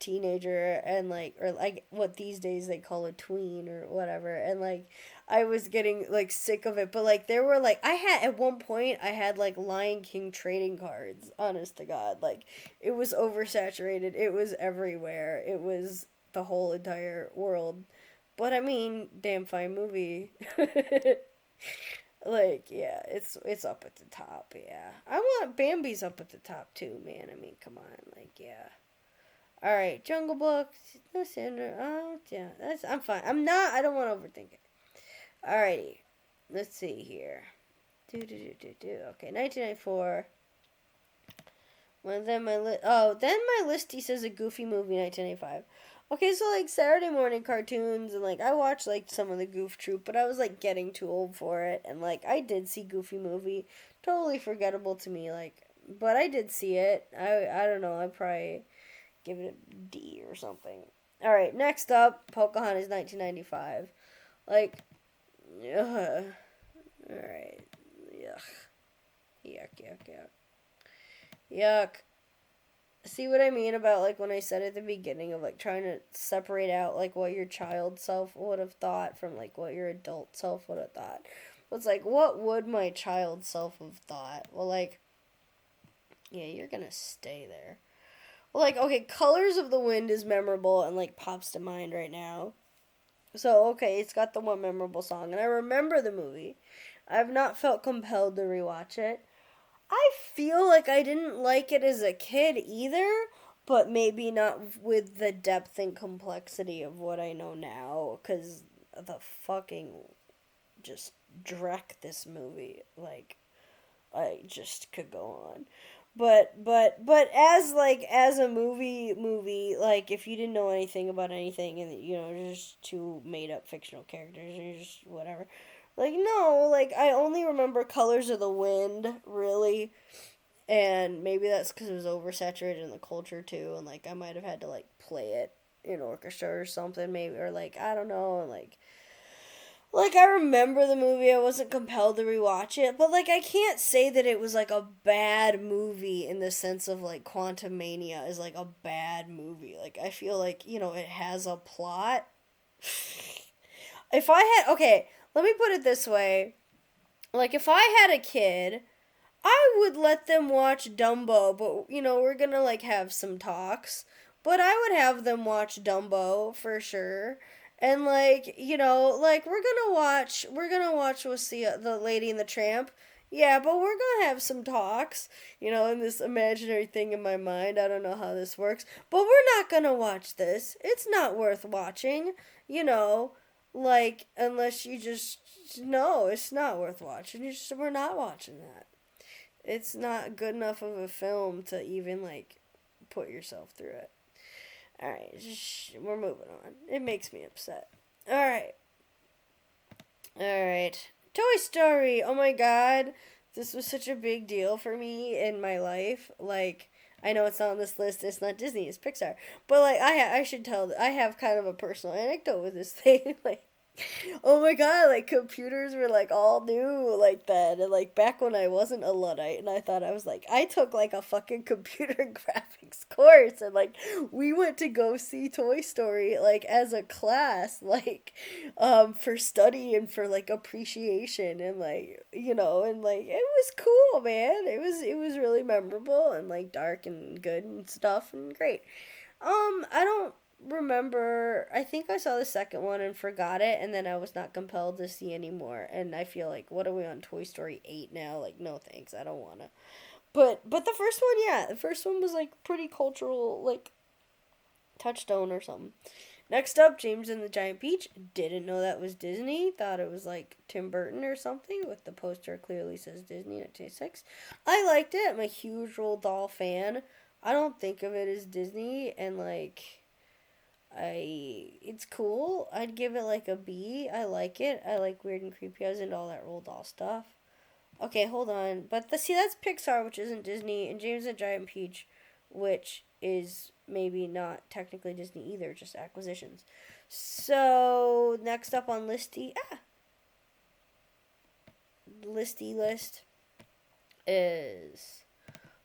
teenager, and like, or like what these days they call a tween or whatever, and like I was getting like sick of it. But like there were like I had at one point I had like Lion King trading cards, honest to god. Like it was oversaturated, it was everywhere, it was the whole entire world. But I mean, damn fine movie. Like, yeah, it's up at the top, yeah. I want Bambi's up at the top too, man. I mean, come on, like, yeah. All right, Jungle Book. Listen, yeah, I'm fine. I don't want to overthink it. Alrighty, let's see here. Okay, 1994. Well, then my listy says a Goofy movie, 1985. Okay, so like Saturday morning cartoons, and like I watched like some of the Goof Troop, but I was like getting too old for it, and like I did see Goofy movie, totally forgettable to me, like, but I did see it. I don't know, I probably give it a D or something. All right, next up, Pocahontas 1995. Like, ugh. All right, yuck. Yuck. See what I mean about like when I said at the beginning of like trying to separate out like what your child self would have thought from like what your adult self would have thought. It's like, what would my child self have thought? Well, like, yeah, you're gonna stay there. Well, like, okay, Colors of the Wind is memorable and like pops to mind right now. So, okay, it's got the one memorable song, and I remember the movie. I've not felt compelled to rewatch it. I feel like I didn't like it as a kid either, but maybe not with the depth and complexity of what I know now, because the fucking just dreck this movie. Like, I just could go on. But as a movie, like if you didn't know anything about anything, and just two made up fictional characters, and you're just whatever, like, no, like I only remember Colors of the Wind, really, and maybe that's because it was oversaturated in the culture too, and like I might have had to like play it in orchestra or something, maybe, or like I don't know, like, I remember the movie, I wasn't compelled to rewatch it, but, like, I can't say that it was, like, a bad movie in the sense of, like, Quantumania is, like, a bad movie. Like, I feel like, it has a plot. If I had, okay, let me put it this way. Like, if I had a kid, I would let them watch Dumbo, but we're gonna like have some talks. But I would have them watch Dumbo for sure. And like, like we're gonna watch what's the Lady and the Tramp. Yeah, but we're gonna have some talks, in this imaginary thing in my mind. I don't know how this works. But we're not gonna watch this. It's not worth watching, you know, like unless you just no, it's not worth watching. We're not watching that. It's not good enough of a film to even like put yourself through it. All right, we're moving on. It makes me upset. All right, all right. Toy Story. Oh my god, this was such a big deal for me in my life. Like, I know it's not on this list. It's not Disney. It's Pixar. But like, I should tell. I have kind of a personal anecdote with this thing. Like, oh my god, like computers were like all new like that. And like back when I wasn't a Luddite and I thought I was like I took like a fucking computer graphics course and like we went to go see Toy Story like as a class, like for study and for like appreciation and like and like it was cool, man. It was really memorable and like dark and good and stuff and great. I don't remember. I think I saw the second one and forgot it, and then I was not compelled to see anymore. And I feel like, what are we on Toy Story 8 now? Like, no thanks, I don't wanna. But the first one, yeah, the first one was like pretty cultural, like touchstone or something. Next up, James and the Giant Peach. Didn't know that was Disney. Thought it was like Tim Burton or something. With the poster clearly says Disney 1986. I liked it. I'm a huge Roald Dahl fan. I don't think of it as Disney, and like it's cool. I'd give it like a B. I like it. I like weird and creepy. I was into all that Roald Dahl stuff. Okay, hold on. But see, that's Pixar, which isn't Disney, and James and the Giant Peach, which is maybe not technically Disney either, just acquisitions. So next up on listy list is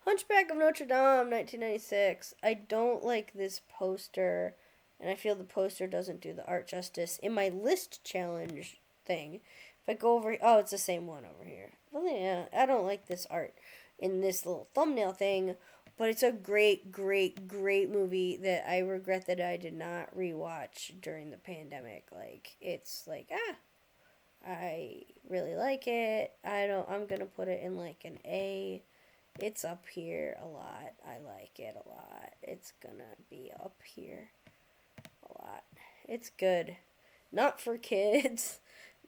Hunchback of Notre Dame, 1996. I don't like this poster, and I feel the poster doesn't do the art justice. In my list challenge thing, if I go over, oh, it's the same one over here. Well, yeah, I don't like this art in this little thumbnail thing, but it's a great, great, great movie that I regret that I did not rewatch during the pandemic. Like, it's like, I really like it. I'm gonna put it in like an A. It's up here a lot. I like it a lot. It's gonna be up here a lot. It's good. Not for kids,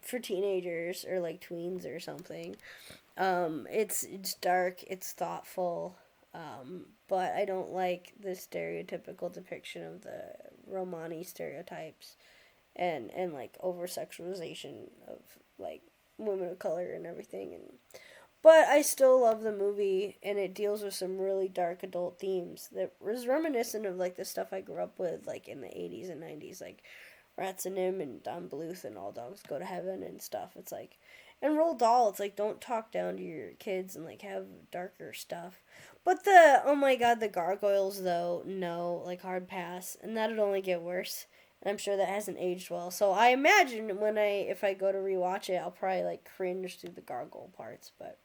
for teenagers or like tweens or something. It's dark, it's thoughtful, but I don't like the stereotypical depiction of the Romani stereotypes and like over sexualization of like women of color and everything and but I still love the movie, and it deals with some really dark adult themes that was reminiscent of like the stuff I grew up with, like in the 80s and 90s, like Rats and Nim and Don Bluth and All Dogs Go to Heaven and stuff. It's like, and Roald Dahl, it's like don't talk down to your kids and like have darker stuff. But oh my god, the gargoyles though, no, like hard pass, and that'd only get worse. And I'm sure that hasn't aged well. So I imagine if I go to rewatch it, I'll probably like cringe through the gargoyle parts, but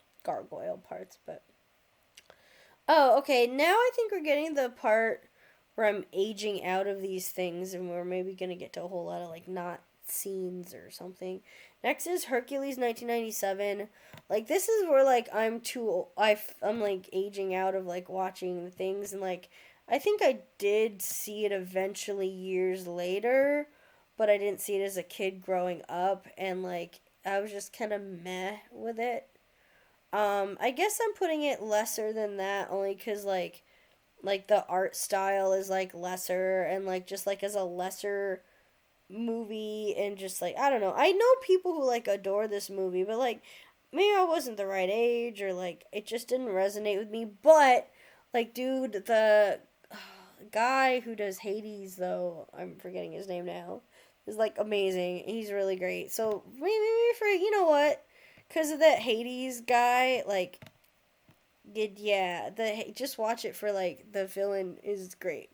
oh, okay. Now I think we're getting the part where I'm aging out of these things, and we're maybe gonna get to a whole lot of like not scenes or something. Next is Hercules 1997. Like this is where like I'm like aging out of like watching the things and like I think I did see it eventually years later, but I didn't see it as a kid growing up and like I was just kind of meh with it. I guess I'm putting it lesser than that only because like the art style is like lesser and like just like as a lesser movie and just like I don't know. I know people who like adore this movie, but like maybe I wasn't the right age or like it just didn't resonate with me. But like dude, the guy who does Hades though, I'm forgetting his name now, is like amazing. He's really great. So maybe for what? Because of that Hades guy, like, yeah, just watch it for like the villain is great.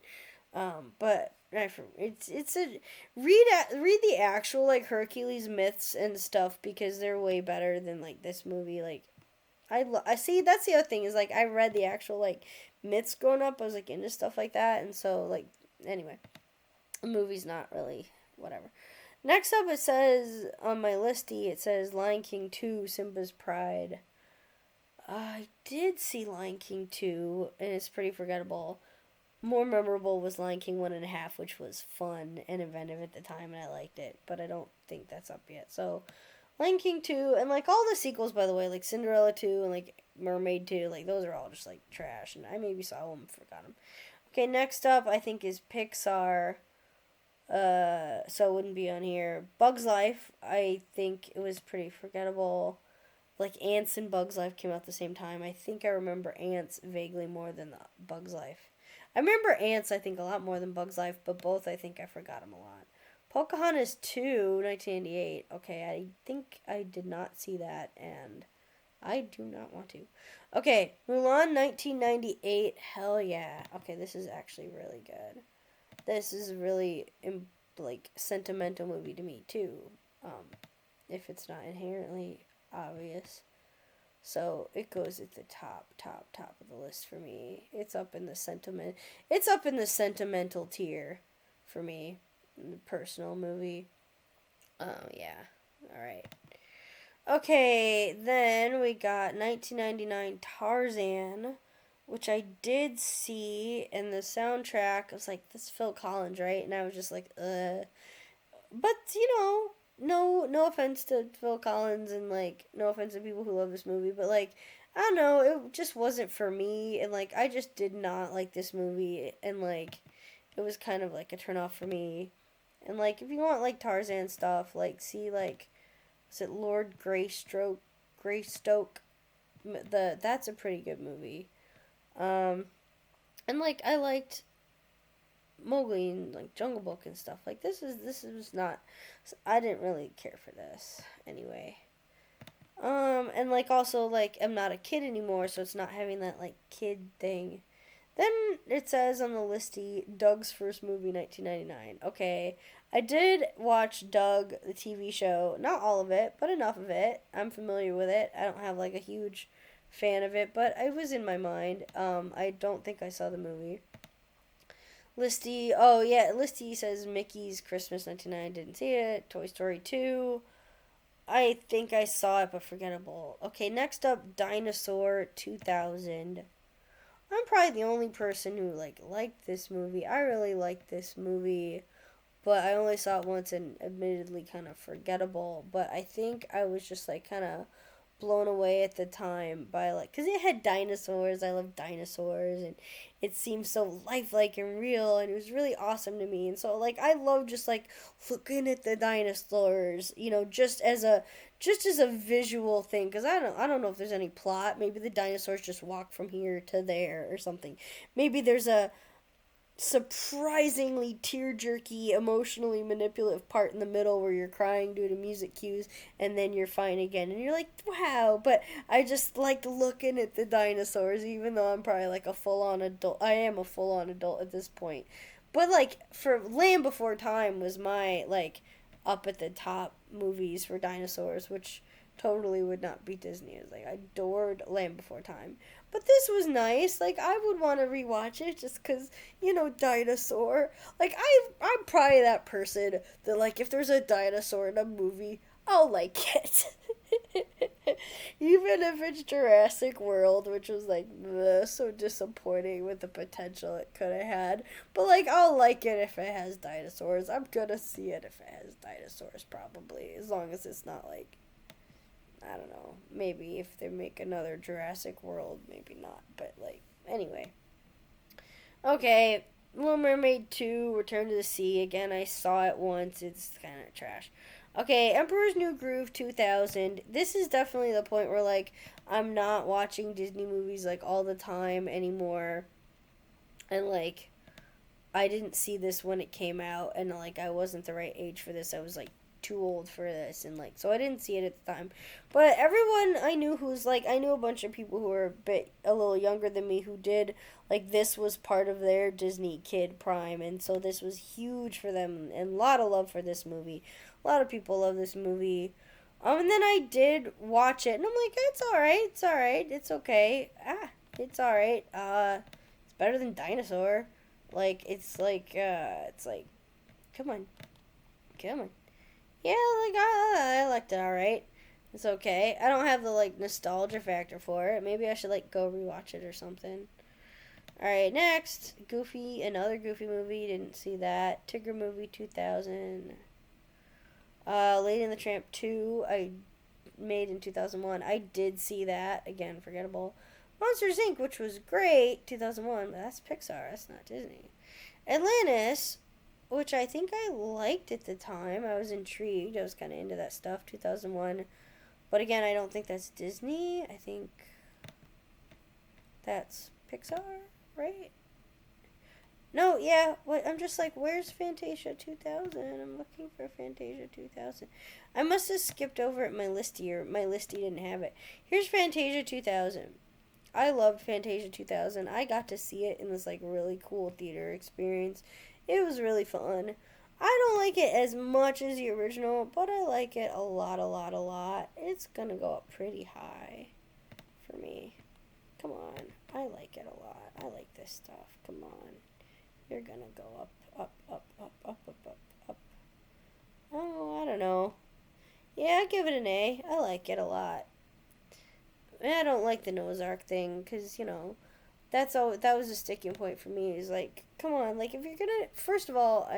But it's a read the actual like Hercules myths and stuff because they're way better than like this movie. Like I see that's the other thing is like I read the actual like myths growing up. I was like into stuff like that, and so like anyway, the movie's not really whatever. Next up, it says on my listy, it says Lion King 2, Simba's Pride. I did see Lion King 2, and it's pretty forgettable. More memorable was Lion King 1.5, which was fun and inventive at the time, and I liked it, but I don't think that's up yet. So, Lion King 2, and like all the sequels, by the way, like Cinderella 2 and like Mermaid 2, like those are all just like trash, and I maybe saw them, forgot them. Okay, next up, I think is Pixar. So it wouldn't be on here. Bug's Life, I think it was pretty forgettable. Like Ants and Bug's Life came out at the same time. I think I remember Ants vaguely more than Bug's Life. I remember Ants, I think, a lot more than Bug's Life, but both, I think I forgot them a lot. Pocahontas 2, 1998. Okay, I think I did not see that, and I do not want to. Okay, Mulan, 1998. Hell yeah. Okay, this is actually really good. This is a really like sentimental movie to me too. If it's not inherently obvious, so it goes at the top of the list for me. It's up in the sentiment. It's up in the sentimental tier, for me. The personal movie. Oh yeah. All right. Okay, then we got 1999 Tarzan, which I did see, and the soundtrack was like, this is Phil Collins, right? And I was just like, ugh. But, no offense to Phil Collins, and like, no offense to people who love this movie, but like, I don't know, it just wasn't for me, and like, I just did not like this movie, and like, it was kind of like a turn off for me. And like, if you want like Tarzan stuff, like, see like, is it Lord Greystoke? That's a pretty good movie. Um, and like I liked Mowgli and like Jungle Book and stuff. Like this was not. I didn't really care for this anyway. And like also like I'm not a kid anymore, so it's not having that like kid thing. Then it says on the listy Doug's first movie 1999. Okay, I did watch Doug the TV show, not all of it, but enough of it. I'm familiar with it. I don't have like a huge fan of it, but it was in my mind. I don't think I saw the movie. Listy, oh yeah, Listy says Mickey's Christmas 99. Didn't see it. Toy Story 2. I think I saw it, but forgettable. Okay, next up, Dinosaur 2000. I'm probably the only person who like liked this movie. I really liked this movie, but I only saw it once and admittedly kind of forgettable. But I think I was just like kind of blown away at the time by like because it had dinosaurs. I love dinosaurs, and it seemed so lifelike and real, and it was really awesome to me. And so like I love just like looking at the dinosaurs, just as a visual thing, because I don't know if there's any plot. Maybe the dinosaurs just walk from here to there or something. Maybe there's a surprisingly tear jerky, emotionally manipulative part in the middle where you're crying due to music cues, and then you're fine again, and you're like, wow. But I just like looking at the dinosaurs, even though I'm probably like a full on adult. I am a full on adult at this point. But like for Land Before Time was my like up at the top movies for dinosaurs, which totally would not be Disney. Like I adored Land Before Time. But this was nice. Like I would want to rewatch it just cuz dinosaur. Like I'm probably that person that like if there's a dinosaur in a movie, I'll like it. Even if it's Jurassic World, which was like so disappointing with the potential it could have had. But like I'll like it if it has dinosaurs. I'm gonna see it if it has dinosaurs probably, as long as it's not like I don't know. Maybe if they make another Jurassic World, maybe not. But like anyway. Okay, Little Mermaid 2, Return to the Sea. Again, I saw it once. It's kind of trash. Okay, Emperor's New Groove 2000. This is definitely the point where, like, I'm not watching Disney movies, like, all the time anymore. And, I didn't see this when it came out. And, like, I wasn't the right age for this. I was, like, too old for this, and like, so I didn't see it at the time. But everyone I knew who's like, I knew a bunch of people who were a little younger than me who did, like, this was part of their Disney Kid Prime, and so this was huge for them, and a lot of love for this movie. A lot of people love this movie. And then I did watch it, and I'm like, it's alright, it's okay. It's alright. It's better than Dinosaur. Like, it's like, come on. Come on. Yeah, like, I liked it alright. It's okay. I don't have the, like, nostalgia factor for it. Maybe I should, like, go rewatch it or something. Alright, next. Goofy, another Goofy movie. Didn't see that. Tigger movie 2000. Lady and the Tramp 2, I made in 2001. I did see that. Again, forgettable. Monsters Inc., which was great, 2001, but that's Pixar. That's not Disney. Atlantis, which I think I liked at the time. I was intrigued. I was kind of into that stuff, 2001. But again, I don't think that's Disney. I think that's Pixar, right? No, yeah. What? I'm just like, where's Fantasia 2000? I'm looking for Fantasia 2000. I must have skipped over it in my listy, or my listy didn't have it. Here's Fantasia 2000. I loved Fantasia 2000. I got to see it in this, like, really cool theater experience. It was really fun. I don't like it as much as the original, but I like it a lot, a lot, a lot. It's gonna go up pretty high for me. Come on. I like it a lot. I like this stuff. Come on. You're gonna go up, up, up, up, up, up, up, up. Oh, I don't know. Yeah, I give it an A. I like it a lot. I don't like the Noah's Ark thing, because, that was a sticking point for me. Is like, come on, like, if you're gonna, first of all,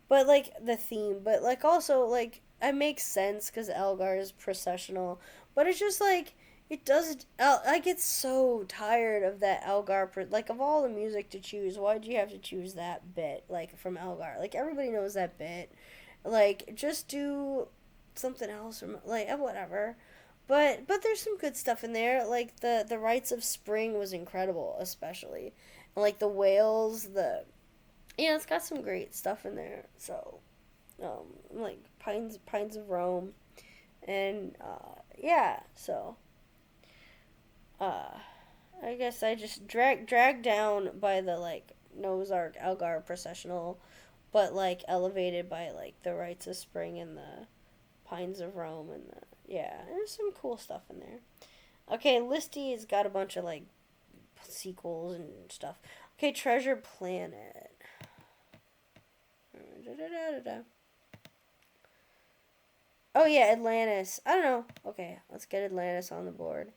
but like the theme, but like also like it makes sense because Elgar is processional, but it's just like it does. I get so tired of that Elgar. Like, of all the music to choose, why'd you have to choose that bit, like, from Elgar? Like, everybody knows that bit. Like, just do something else, or like, whatever. But there's some good stuff in there. Like, the Rites of Spring was incredible, especially. And like the whales, it's got some great stuff in there. So, like Pines of Rome, and yeah. So, I guess I just dragged down by the, like, Noah's Ark Elgar processional, but like elevated by like the Rites of Spring and the Pines of Rome, and there's some cool stuff in there. Okay, Listy has got a bunch of, like, sequels and stuff. Okay, Treasure Planet. Oh yeah, Atlantis. I don't know. Okay, let's get Atlantis on the board.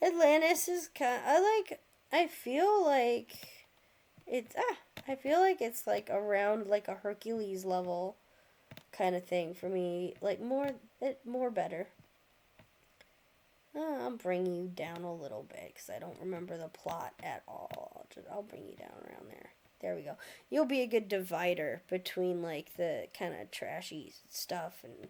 Atlantis is I feel like it's like around like a Hercules level kind of thing for me. Like, more better. I'll bring you down a little bit because I don't remember the plot at all. I'll bring you down around there. There we go. You'll be a good divider between, like, the kind of trashy stuff and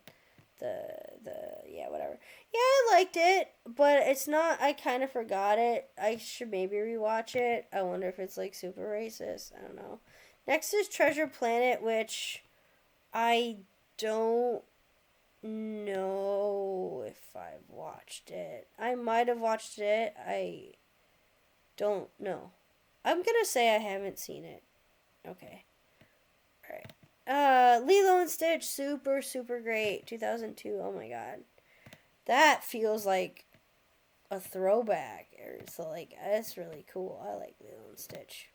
whatever. Yeah, I liked it, but it's not. I kind of forgot it. I should maybe rewatch it. I wonder if it's, like, super racist. I don't know. Next is Treasure Planet, which I don't know if I've watched it. I might have watched it. I don't know. I'm gonna say I haven't seen it. Okay. Alright. Lilo and Stitch, super, super great. 2002. Oh my god. That feels like a throwback. So, like, that's really cool. I like Lilo and Stitch.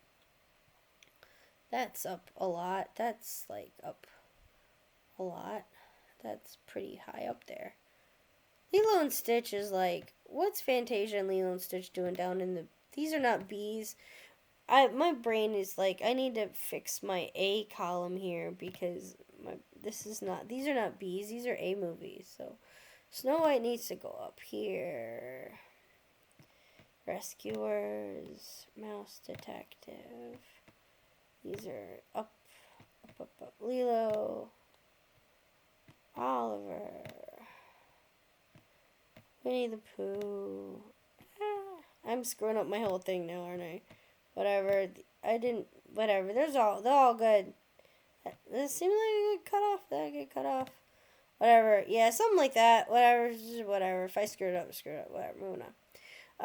That's up a lot. That's, like, up a lot. That's pretty high up there. Lilo and Stitch is like, what's Fantasia and Lilo and Stitch doing down in the... These are not B's. My brain is like, I need to fix my A column here because these are not B's, these are A movies. So Snow White needs to go up here. Rescuers, Mouse Detective. These are up. Lilo, Oliver, Winnie the Pooh. I'm screwing up my whole thing now, aren't I? Whatever. Whatever. They're all good. This seemed like a good cutoff. Whatever. Yeah, something like that. Whatever. Whatever. If I screwed up, screwed up. Whatever. Moving on.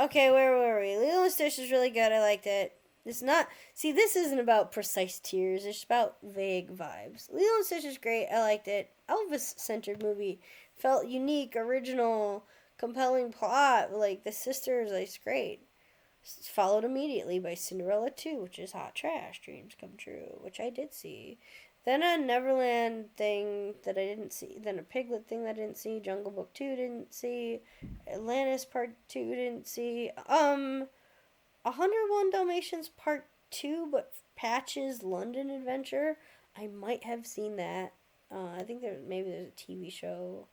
Okay, where were we? Lilo and Stitch is really good. I liked it. It's not. See, this isn't about precise tiers. It's about vague vibes. Lilo and Stitch is great. I liked it. Elvis-centered movie. Felt unique, original, compelling plot. Like the sisters, like, it's great. It's followed immediately by Cinderella 2, which is hot trash. Dreams come true, which I did see. Then a Neverland thing that I didn't see. Then a Piglet thing that I didn't see. Jungle Book 2 didn't see. Atlantis Part 2 didn't see. 101 Dalmatians Part 2, but Patch's London Adventure. I might have seen that. I think maybe there's a TV show.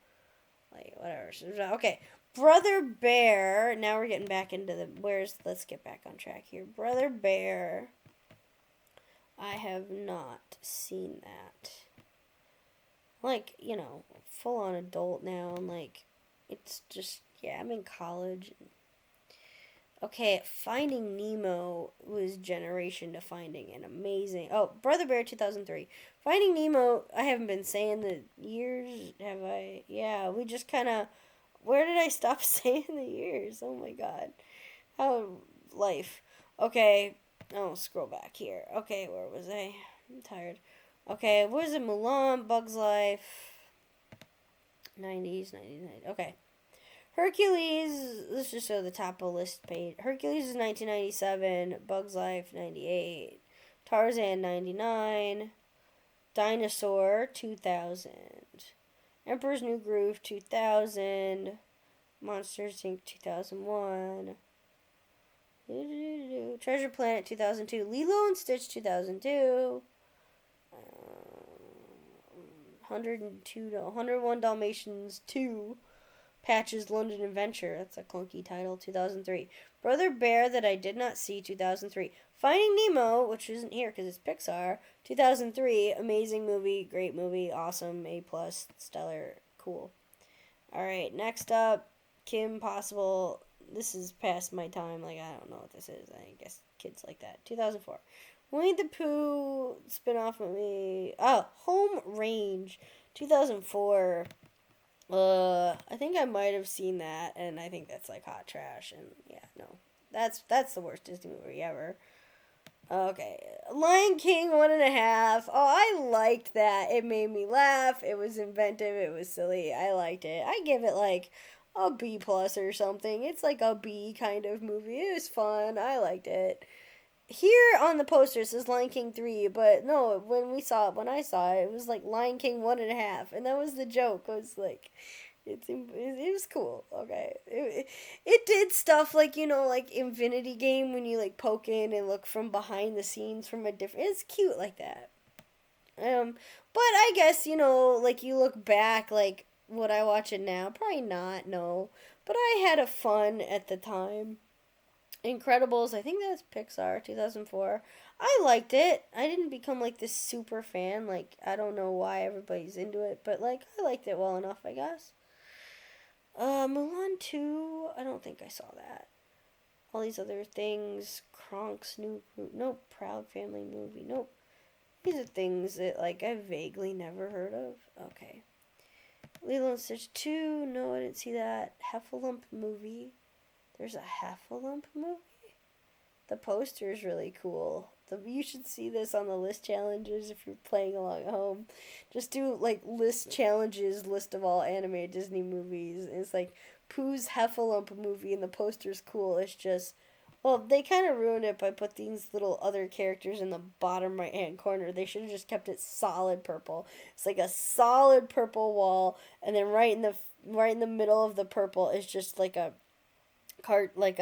Like, whatever. Okay. Brother Bear. Now we're getting back into the. Let's get back on track here. Brother Bear. I have not seen that. Like, full on adult now, and like, it's just, yeah, I'm in college. Okay, Finding Nemo was generation defining and amazing. Oh, Brother Bear 2003. Finding Nemo, I haven't been saying the years, have I? Yeah, we just kind of. Where did I stop saying the years? Oh my god. How life. Okay, oh, scroll back here. Okay, where was I? I'm tired. Okay, what is it? Mulan, Bugs Life. 90s, 90s, 90s. Okay. Hercules, let's just go to the top of the list page. Hercules is 1997, Bugs Life 98, Tarzan 99, Dinosaur 2000, Emperor's New Groove 2000, Monsters Inc. 2001, Treasure Planet 2002, Lilo and Stitch 2002, 101 Dalmatians 2, Patch's London Adventure, that's a clunky title, 2003. Brother Bear that I did not see, 2003. Finding Nemo, which isn't here because it's Pixar, 2003. Amazing movie, great movie, awesome, A+, stellar, cool. Alright, next up, Kim Possible. This is past my time, like, I don't know what this is. I guess kids like that. 2004. Winnie the Pooh spin-off movie. Oh, Home Range, 2004. I think I might have seen that, and I think that's like hot trash. And yeah, no, that's the worst Disney movie ever. Okay, Lion King 1.5. Oh, I liked that. It made me laugh. It was inventive. It was silly. I liked it. I give it like a B plus or something. It's like a B kind of movie. It was fun. I liked it. Here on the poster it says Lion King 3, but no, when I saw it, it was like Lion King 1.5, and that was the joke. It was like, it was cool. Okay, it did stuff like like Infinity Game when you like poke in and look from behind the scenes from a different. It's cute like that. But I guess like you look back, like would I watch it now? Probably not. No, but I had a fun at the time. Incredibles, I think that's Pixar, 2004. I liked it. I didn't become like this super fan. Like, I don't know why everybody's into it, but like, I liked it well enough, I guess. Mulan 2, I don't think I saw that. All these other things, Kronk's new group, nope. Proud Family movie, nope. These are things that like I vaguely never heard of. Okay. Lilo and Stitch 2, no, I didn't see that. Heffalump movie. There's a Heffalump movie? The poster is really cool. You should see this on the list challenges if you're playing along at home. Just do like list challenges, list of all animated Disney movies. It's like Pooh's Heffalump movie, and the poster's cool. It's just, well, they kind of ruined it by put these little other characters in the bottom right hand corner. They should have just kept it solid purple. It's like a solid purple wall, and then right in the middle of the purple is just like a cart, like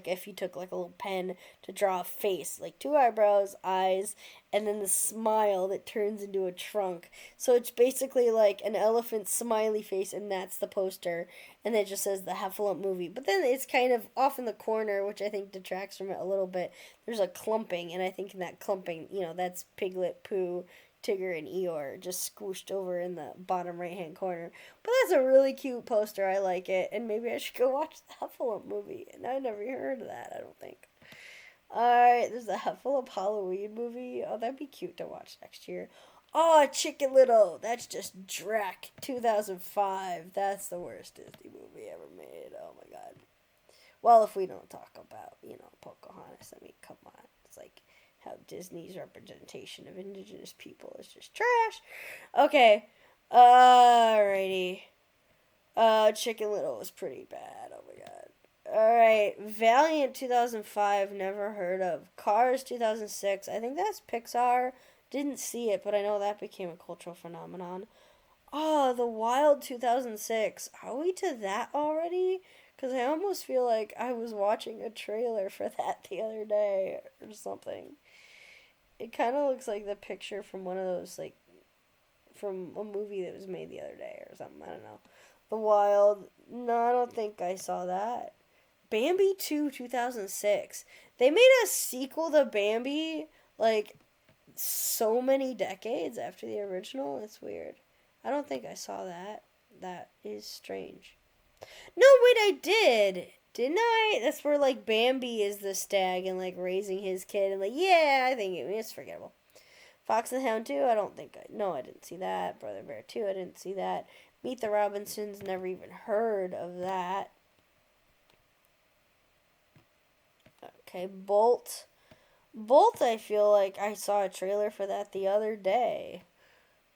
if you took like a little pen to draw a face, like two eyebrows, eyes, and then the smile that turns into a trunk. So it's basically like an elephant smiley face, and that's the poster, and it just says the Heffalump movie. But then it's kind of off in the corner, which I think detracts from it a little bit. There's a clumping, and I think in that clumping, that's Piglet, Pooh, Tigger, and Eeyore just squished over in the bottom right hand corner. But that's a really cute poster. I like it. And maybe I should go watch the Heffalump movie. And I never heard of that, I don't think. Alright, there's the Heffalump Halloween movie. Oh, that'd be cute to watch next year. Oh, Chicken Little. That's just Drek. 2005. That's the worst Disney movie ever made. Oh my god. Well, if we don't talk about, Pocahontas, I mean, come on. It's like how Disney's representation of indigenous people is just trash. Okay. Alrighty. Chicken Little was pretty bad. Oh my god. Alright. Valiant 2005, never heard of. Cars 2006, I think that's Pixar. Didn't see it, but I know that became a cultural phenomenon. Oh, The Wild 2006. Are we to that already? Because I almost feel like I was watching a trailer for that the other day or something. It kind of looks like the picture from one of those, like, from a movie that was made the other day or something. I don't know. The Wild. No, I don't think I saw that. Bambi 2 2006. They made a sequel to Bambi, like, so many decades after the original. It's weird. I don't think I saw that. That is strange. No, wait, I did. Didn't I? That's where like Bambi is the stag and like raising his kid and like yeah, I think it's forgettable. Fox and the Hound 2, I don't think I didn't see that. Brother Bear 2, I didn't see that. Meet the Robinsons, never even heard of that. Okay, Bolt. Bolt, I feel like I saw a trailer for that the other day.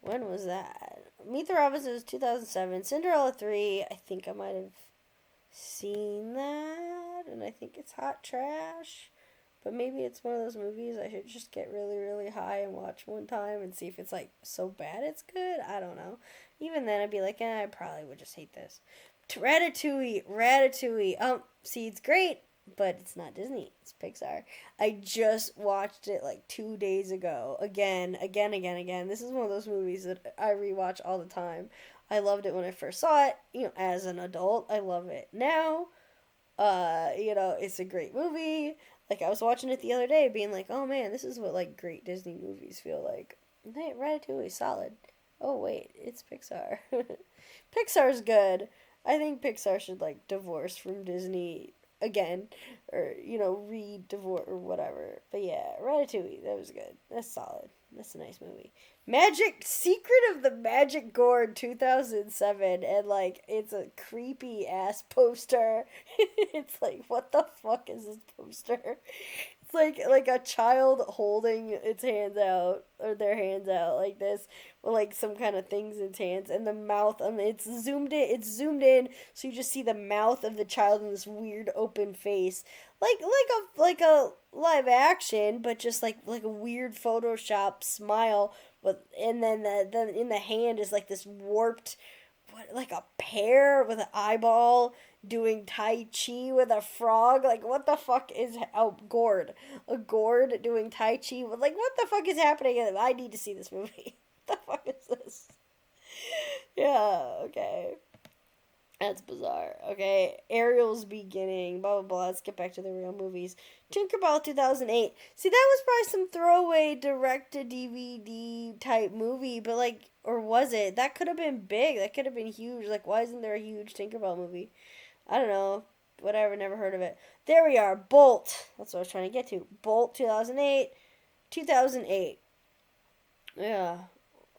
When was that? Meet the Robinsons 2007. Cinderella 3, I think I might have seen that, and I think it's hot trash. But maybe it's one of those movies I should just get really, really high and watch one time and see if it's like so bad it's good. I don't know. Even then, I'd be like, I probably would just hate this. Ratatouille, Ratatouille. See, it's great, but it's not Disney. It's Pixar. I just watched it like 2 days ago. Again. This is one of those movies that I rewatch all the time. I loved it when I first saw it. As an adult, I love it now. It's a great movie. Like I was watching it the other day, being like, "Oh man, this is what like great Disney movies feel like." Hey, Ratatouille, solid. Oh wait, it's Pixar. Pixar's good. I think Pixar should like divorce from Disney again, or re-divorce or whatever. But yeah, Ratatouille, that was good. That's solid. That's a nice movie. Magic Secret of the Magic Gourd 2007, and like it's a creepy ass poster. It's like what the fuck is this poster? It's like a child holding its hands out or their hands out like this with like some kind of things in its hands and the mouth and it's zoomed in so you just see the mouth of the child in this weird open face like a live action but just like a weird Photoshop smile with and then in the hand is like this warped like a pear with an eyeball doing tai chi with a frog. Like what the fuck is gourd? A gourd doing tai chi with like what the fuck is happening? I need to see this movie. What the fuck is this? Yeah, okay. That's bizarre. Okay, Ariel's beginning, blah blah blah. Let's get back to the real movies. Tinkerbell 2008. See, that was probably some throwaway direct to DVD type movie, but like, or was it? That could have been big. That could have been huge. Like, why isn't there a huge Tinkerbell movie? I don't know. Whatever, never heard of it. There we are. Bolt. That's what I was trying to get to. Bolt 2008. 2008. Yeah.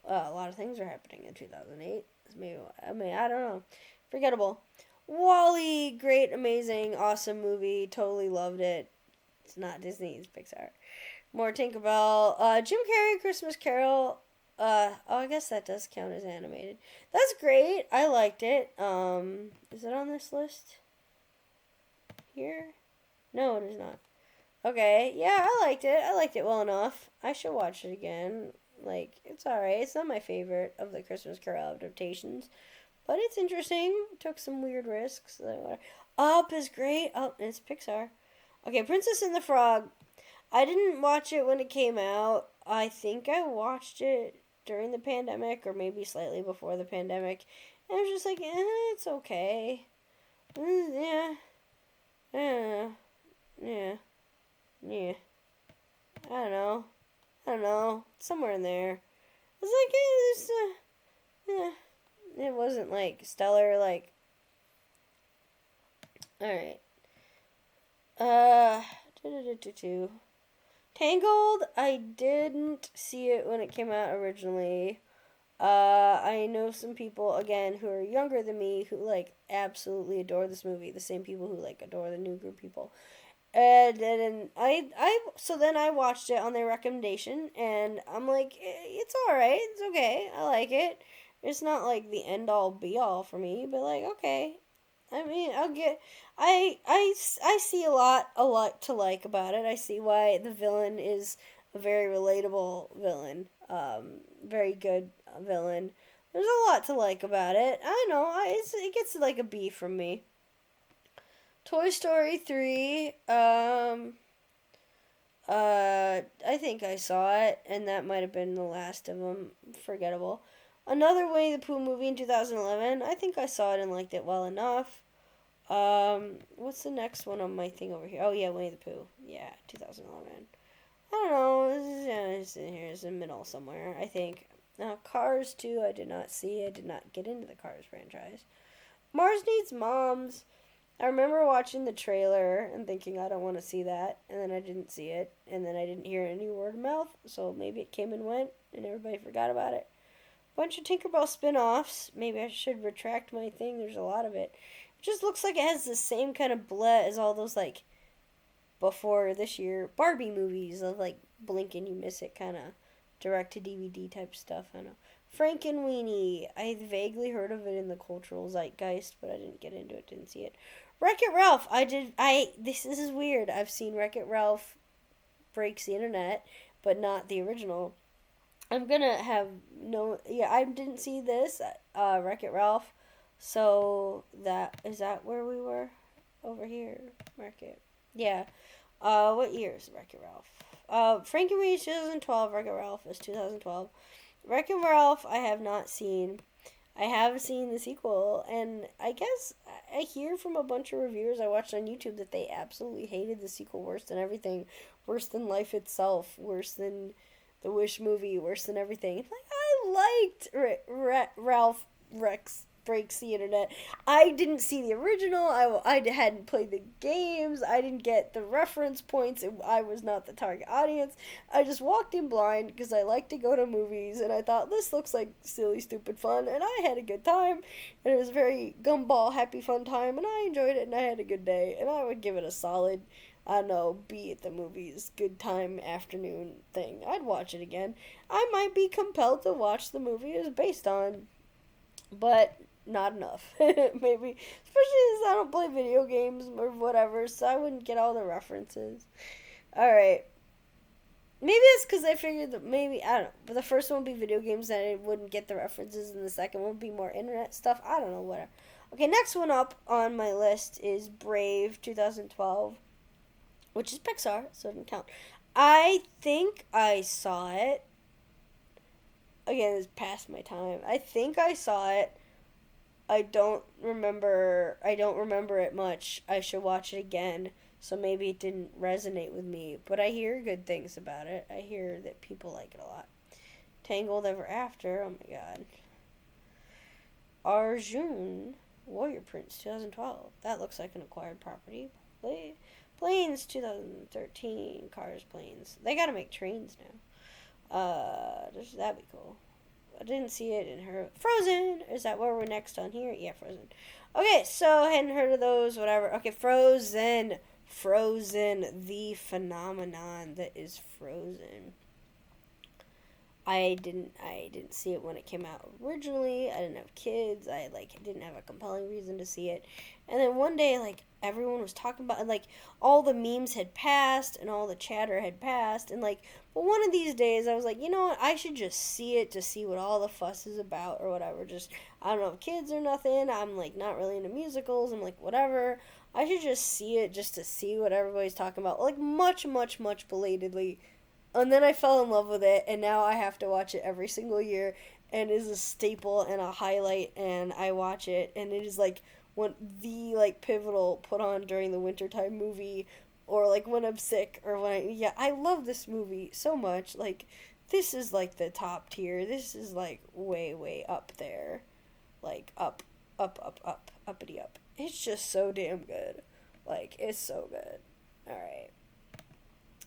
A lot of things are happening in 2008. Maybe, I don't know. Forgettable. Wall-E, great, amazing, awesome movie. Totally loved it. It's not Disney, it's Pixar. More Tinkerbell. Jim Carrey, Christmas Carol. I guess that does count as animated. That's great. I liked it. Is it on this list? Here? No, it is not. Okay, yeah, I liked it. I liked it well enough. I should watch it again. Like, it's alright. It's not my favorite of the Christmas Carol adaptations. But it's interesting. Took some weird risks. Up is great. Up, it's Pixar. Okay, Princess and the Frog. I didn't watch it when it came out. I think I watched it during the pandemic or maybe slightly before the pandemic. And I was just like, it's okay. Yeah. Yeah. Yeah. Yeah. I don't know. Somewhere in there. I was like, it wasn't like stellar, like. Alright. Uh. Tangled, I didn't see it when it came out originally. I know some people again who are younger than me who like absolutely adore this movie. The same people who like adore the New Group people. And then so then I watched it on their recommendation, and I'm like, it's all right, it's okay, I like it. It's not like the end all be all for me, but like okay. I mean, I see a lot to like about it. I see why the villain is a very relatable villain, very good villain. There's a lot to like about it. I know, it gets like a B from me. Toy Story 3, I think I saw it, and that might have been the last of them. Forgettable. Another Winnie the Pooh movie in 2011. I think I saw it and liked it well enough. What's the next one on my thing over here? Oh, yeah, Winnie the Pooh. Yeah, 2011. I don't know. It's in here. It's in the middle somewhere, I think. Now, Cars 2, I did not see. I did not get into the Cars franchise. Mars Needs Moms. I remember watching the trailer and thinking I don't want to see that, and then I didn't see it, and then I didn't hear any word of mouth, so maybe it came and went, and everybody forgot about it. Bunch of Tinkerbell spin-offs. Maybe I should retract my thing. There's a lot of it. It just looks like it has the same kind of bleh as all those like before this year Barbie movies of like blink and you miss it kind of direct to DVD type stuff. I know. Frankenweenie. I vaguely heard of it in the cultural zeitgeist, but I didn't get into it. Didn't see it. Wreck It Ralph. I did. This is weird. I've seen Wreck It Ralph breaks the internet, but not the original. I'm gonna have no. Yeah, I didn't see this. Wreck It Ralph. So that is that where we were, over here. Wreck It. Yeah. What year is Wreck It Ralph? Frankenweenie 2012. Wreck It Ralph is 2012. Wreck It Ralph. I have not seen. I have seen the sequel, and I guess I hear from a bunch of reviewers I watched on YouTube that they absolutely hated the sequel worse than everything, worse than life itself, worse than the Wish movie, worse than everything. Like I liked Ralph Rex Breaks the Internet. I didn't see the original. I hadn't played the games. I didn't get the reference points. I was not the target audience. I just walked in blind because I like to go to movies, and I thought this looks like silly, stupid fun, and I had a good time, and it was a very gumball, happy, fun time, and I enjoyed it, and I had a good day, and I would give it a solid, I don't know, be at the movies, good time afternoon thing. I'd watch it again. I might be compelled to watch the movie it was based on, but not enough. Maybe, especially as I don't play video games or whatever, so I wouldn't get all the references. All right. Maybe it's because I figured that maybe, I don't know, but the first one would be video games and I wouldn't get the references, and the second one would be more internet stuff. I don't know, whatever. Okay, next one up on my list is Brave 2012, which is Pixar, so it doesn't count. I think I saw it. Again, it's past my time. I think I saw it. I don't remember. I don't remember it much. I should watch it again. So maybe it didn't resonate with me, but I hear good things about it. I hear that people like it a lot. Tangled Ever After. Oh my god. Arjun Warrior Prince 2012. That looks like an acquired property. Planes 2013. Cars, planes. They gotta make trains now. That'd be cool. I didn't see it in her. Frozen! Is that where we're next on here? Yeah, Frozen. Okay, so I hadn't heard of those, whatever. Okay, Frozen. Frozen, the phenomenon that is Frozen. I didn't see it when it came out originally. I didn't have kids. I didn't have a compelling reason to see it. And then one day everyone was talking about it, all the memes had passed and all the chatter had passed, and but one of these days I was like, you know what? I should just see it to see what all the fuss is about or whatever. Just I don't know, kids or nothing. I'm not really into musicals. I'm whatever. I should just see it just to see what everybody's talking about. Much, much, much belatedly. And then I fell in love with it, and now I have to watch it every single year, and it is a staple and a highlight, and I watch it, and it is one the pivotal put on during the wintertime movie, or when I'm sick, or I love this movie so much. This is the top tier. This is way, way up there. Up, up, up, up, uppity up. It's just so damn good. It's so good. Alright.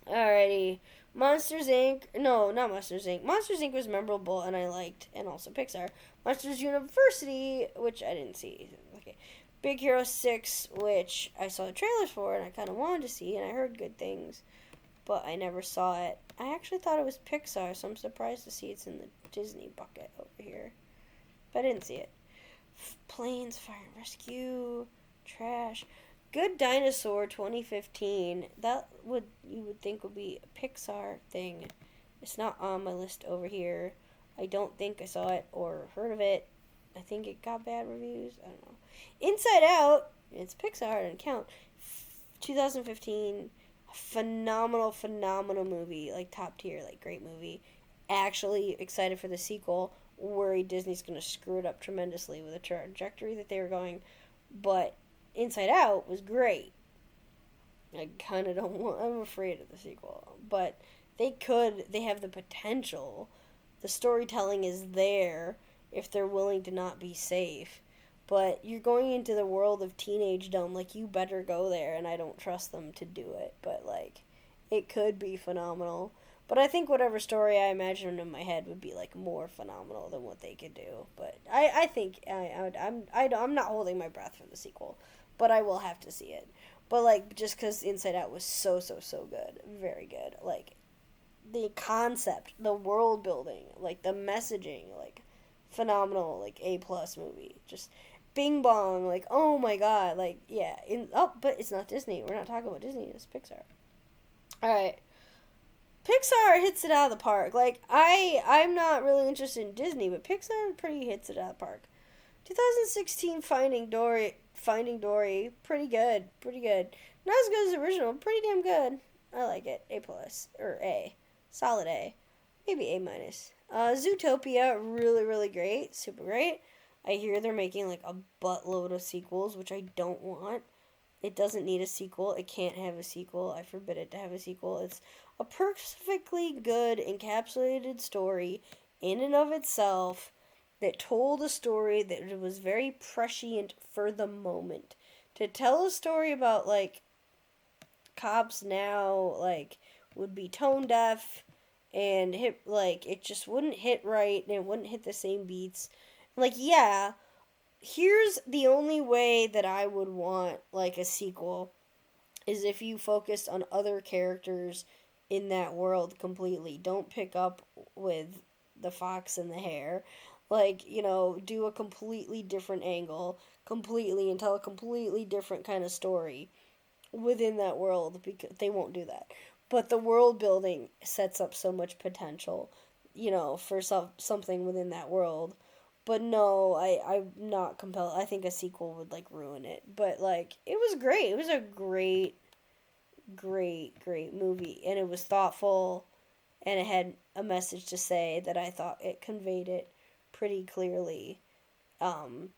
Alrighty. Monsters Inc. No, not Monsters Inc. Monsters Inc. was memorable and I liked, and also Pixar. Monsters University, which I didn't see. Okay. Big Hero 6, which I saw the trailers for and I kind of wanted to see, and I heard good things, but I never saw it. I actually thought it was Pixar, so I'm surprised to see it's in the Disney bucket over here. But I didn't see it. Planes, Fire and Rescue, Trash. Good Dinosaur 2015. That would you would think would be a Pixar thing. It's not on my list over here. I don't think I saw it or heard of it. I think it got bad reviews. I don't know. Inside Out. It's Pixar. It doesn't count. 2015. Phenomenal movie. Like top tier. Like great movie. Actually excited for the sequel. Worried Disney's going to screw it up tremendously with the trajectory that they were going. But Inside Out was great. I kind of don't want. I'm afraid of the sequel, but they could. They have the potential. The storytelling is there if they're willing to not be safe. But you're going into the world of teenage dumb. Like you better go there, and I don't trust them to do it. But like, it could be phenomenal. But I think whatever story I imagined in my head would be like more phenomenal than what they could do. But I think I'm not holding my breath for the sequel, but I will have to see it. But like just because Inside Out was so good, very good. Like the concept, the world building, like the messaging, like phenomenal, like A+ movie. Just bing bong, like oh my god, like yeah. But it's not Disney. We're not talking about Disney. It's Pixar. All right. Pixar hits it out of the park. Like I'm not really interested in Disney, but Pixar pretty hits it out of the park. 2016 Finding Dory, pretty good, pretty good. Not as good as the original, pretty damn good. I like it. A+ or A, solid A, maybe A-. Zootopia, really great, super great. I hear they're making like a buttload of sequels, which I don't want. It doesn't need a sequel. It can't have a sequel. I forbid it to have a sequel. It's a perfectly good encapsulated story in and of itself that told a story that was very prescient for the moment. To tell a story about like cops now like would be tone deaf and hit like it just wouldn't hit right and it wouldn't hit the same beats. Like yeah, here's the only way that I would want like a sequel is if you focused on other characters in that world completely. Don't pick up with the fox and the hare. Like, do a completely different angle, completely, and tell a completely different kind of story within that world because they won't do that. But the world building sets up so much potential, for something within that world. But no, I'm not compelled. I think a sequel would like ruin it. But like, it was great. It was a great movie, and it was thoughtful, and it had a message to say that I thought it conveyed it pretty clearly. And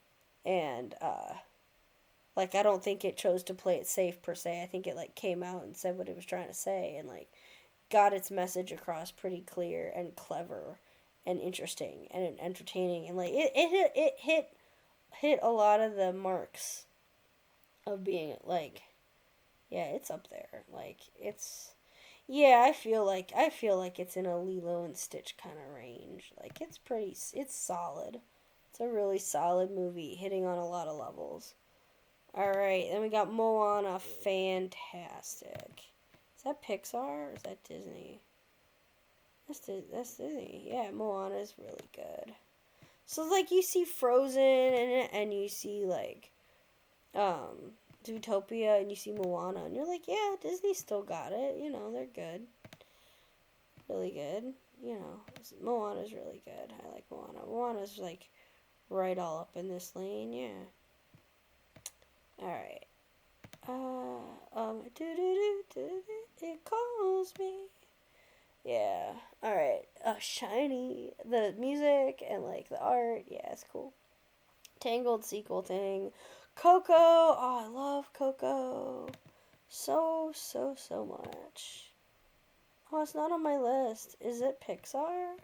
like I don't think it chose to play it safe per se. I think it like came out and said what it was trying to say and like got its message across pretty clear and clever and interesting and entertaining, and like it hit a lot of the marks of being like yeah, it's up there. Like it's yeah, I feel like it's in a Lilo and Stitch kind of range. Like it's solid. It's a really solid movie hitting on a lot of levels. All right, then we got Moana, fantastic. Is that Pixar or is that Disney? That's Disney. Yeah, Moana is really good. So like you see Frozen and you see like Zootopia and you see Moana and you're like, yeah, Disney still got it. They're good. Really good. Moana's really good. I like Moana. Moana's like right all up in this lane, yeah. Alright. It calls me. Yeah. Alright. Shiny. The music and like the art. Yeah, it's cool. Tangled sequel thing. Coco. Oh, I love Coco. So much. Oh, it's not on my list. Is it Pixar?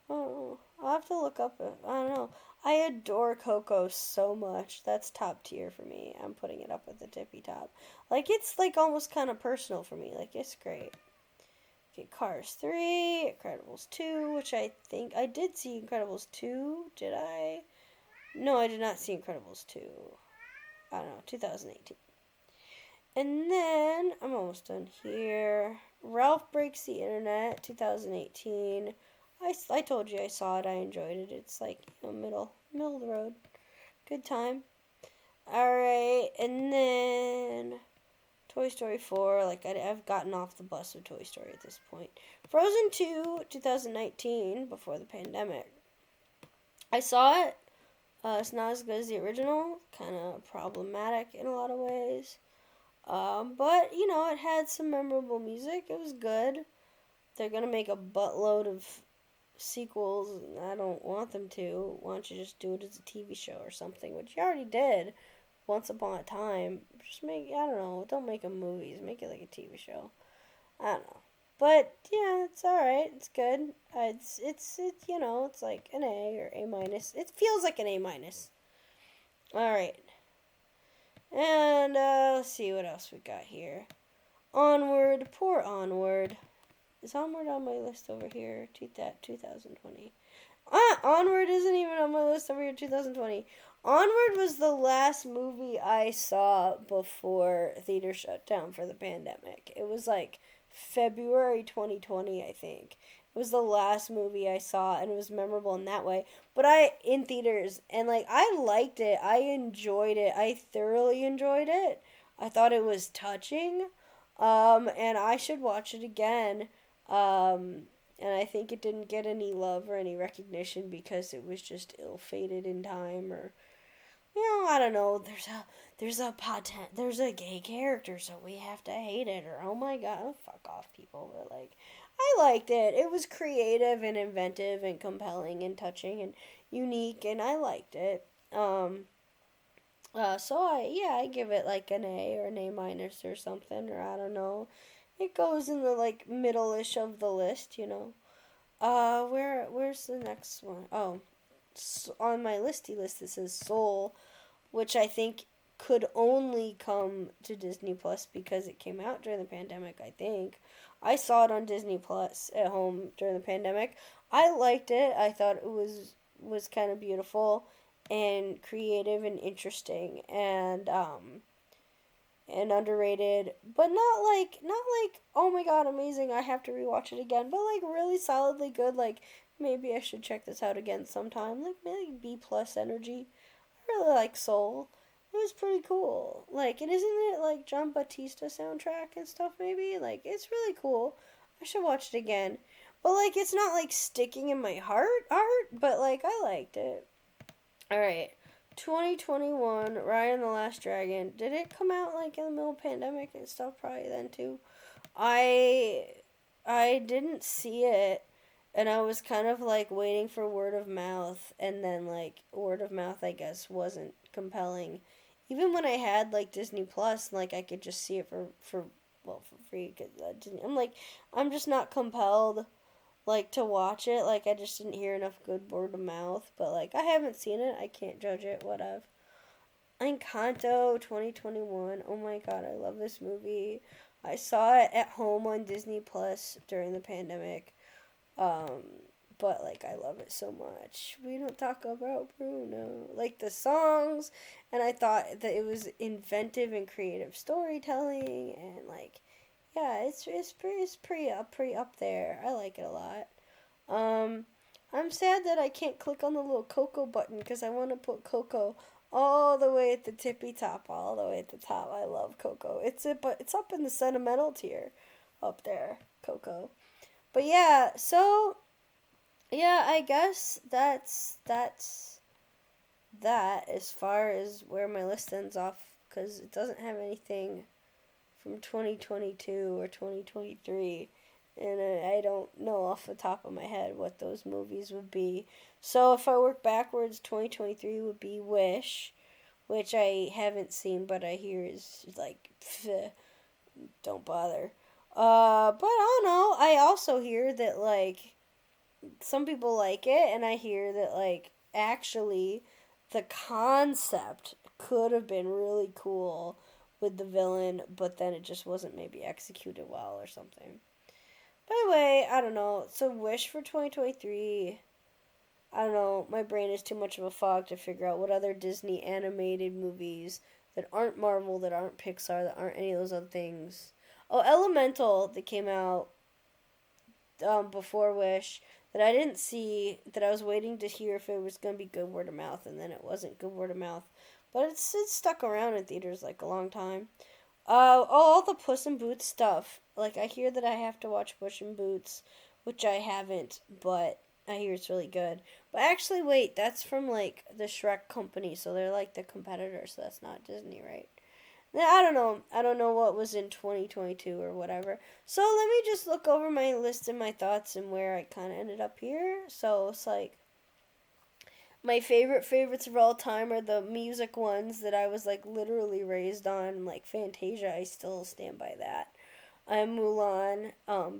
Oh, I'll have to look up. I don't know. I adore Coco so much. That's top tier for me. I'm putting it up at the tippy top. Like it's like almost kind of personal for me. Like it's great. Okay, Cars 3, Incredibles 2, which I think I did see Incredibles 2. Did I? No, I did not see Incredibles 2. I don't know, 2018. And then, I'm almost done here. Ralph Breaks the Internet, 2018. I told you I saw it, I enjoyed it. It's like, middle of the road. Good time. Alright, and then Toy Story 4, like I've gotten off the bus with Toy Story at this point. Frozen 2, 2019, before the pandemic. I saw it. It's not as good as the original. Kind of problematic in a lot of ways. But, it had some memorable music. It was good. They're going to make a buttload of sequels, and I don't want them to. Why don't you just do it as a TV show or something, which you already did once upon a time. Just I don't know, don't make them movies. Make it like a TV show. I don't know. But, yeah, it's alright. It's good. It's like an A or A minus. It feels like an A minus. Alright. And let's see what else we got here. Onward, poor Onward. Is Onward on my list over here? 2020. Onward isn't even on my list over here. 2020. Onward was the last movie I saw before theater shut down for the pandemic. It was like February 2020, I think. It was the last movie I saw, and it was memorable in that way. But in theaters, and like I liked it. I enjoyed it. I thoroughly enjoyed it. I thought it was touching, and I should watch it again. And I think it didn't get any love or any recognition because it was just ill-fated in time, or I don't know. There's a gay character, so we have to hate it, or oh my god, fuck off, people. But like, I liked it. It was creative and inventive and compelling and touching and unique, and I liked it. So I give it like an A or an A minus or something, or I don't know. It goes in the like middle-ish of the list. Where's the next one? Oh, on my listy list it says Soul, which I think could only come to Disney Plus because it came out during the pandemic, I think. I saw it on Disney Plus at home during the pandemic. I liked it. I thought it was kind of beautiful and creative and interesting and underrated, but not like oh my god, amazing, I have to rewatch it again, but like really solidly good. Like maybe I should check this out again sometime. Like maybe B plus energy. I really like Soul. It was pretty cool. Like, and isn't it like John Batista soundtrack and stuff? Maybe like it's really cool. I should watch it again. But like, it's not like sticking in my heart, but like I liked it. All right, 2021, Raya and the Last Dragon. Did it come out like in the middle of the pandemic and stuff? Probably then too. I I didn't see it, and I was kind of like waiting for word of mouth, and then like word of mouth I guess wasn't compelling. Even when I had like Disney Plus, like I could just see it for free. Cause I'm just not compelled like to watch it. Like I just didn't hear enough good word of mouth. But like I haven't seen it. I can't judge it. Whatever. Encanto 2021. Oh my god, I love this movie. I saw it at home on Disney Plus during the pandemic. Um, but like I love it so much. We don't talk about Bruno. Like the songs, and I thought that it was inventive and creative storytelling, and like yeah, it's pretty up there. I like it a lot. Um, I'm sad that I can't click on the little Coco button because I want to put Coco all the way at the tippy top, all the way at the top. I love Coco. But it's up in the sentimental tier, up there, Coco. But yeah, so yeah, I guess that's that as far as where my list ends off, because it doesn't have anything from 2022 or 2023, and I don't know off the top of my head what those movies would be. So if I work backwards, 2023 would be Wish, which I haven't seen, but I hear is like, pfft, don't bother. But I don't know. I also hear that like some people like it, and I hear that like actually the concept could have been really cool with the villain, but then it just wasn't maybe executed well or something. By the way, I don't know. So wish for 2023. I don't know. My brain is too much of a fog to figure out what other Disney animated movies that aren't Marvel, that aren't Pixar, that aren't any of those other things. Oh, Elemental that came out before Wish that I didn't see, that I was waiting to hear if it was going to be good word of mouth, and then it wasn't good word of mouth. But it's stuck around in theaters like a long time. All the Puss in Boots stuff. Like, I hear that I have to watch Puss in Boots, which I haven't, but I hear it's really good. But actually, wait, that's from, like, the Shrek company, so they're, like, the competitor, so that's not Disney, right? I don't know. I don't know what was in 2022 or whatever. So let me just look over my list and my thoughts and where I kind of ended up here. So it's like my favorites of all time are the music ones that I was like literally raised on, like Fantasia. I still stand by that. I'm Mulan,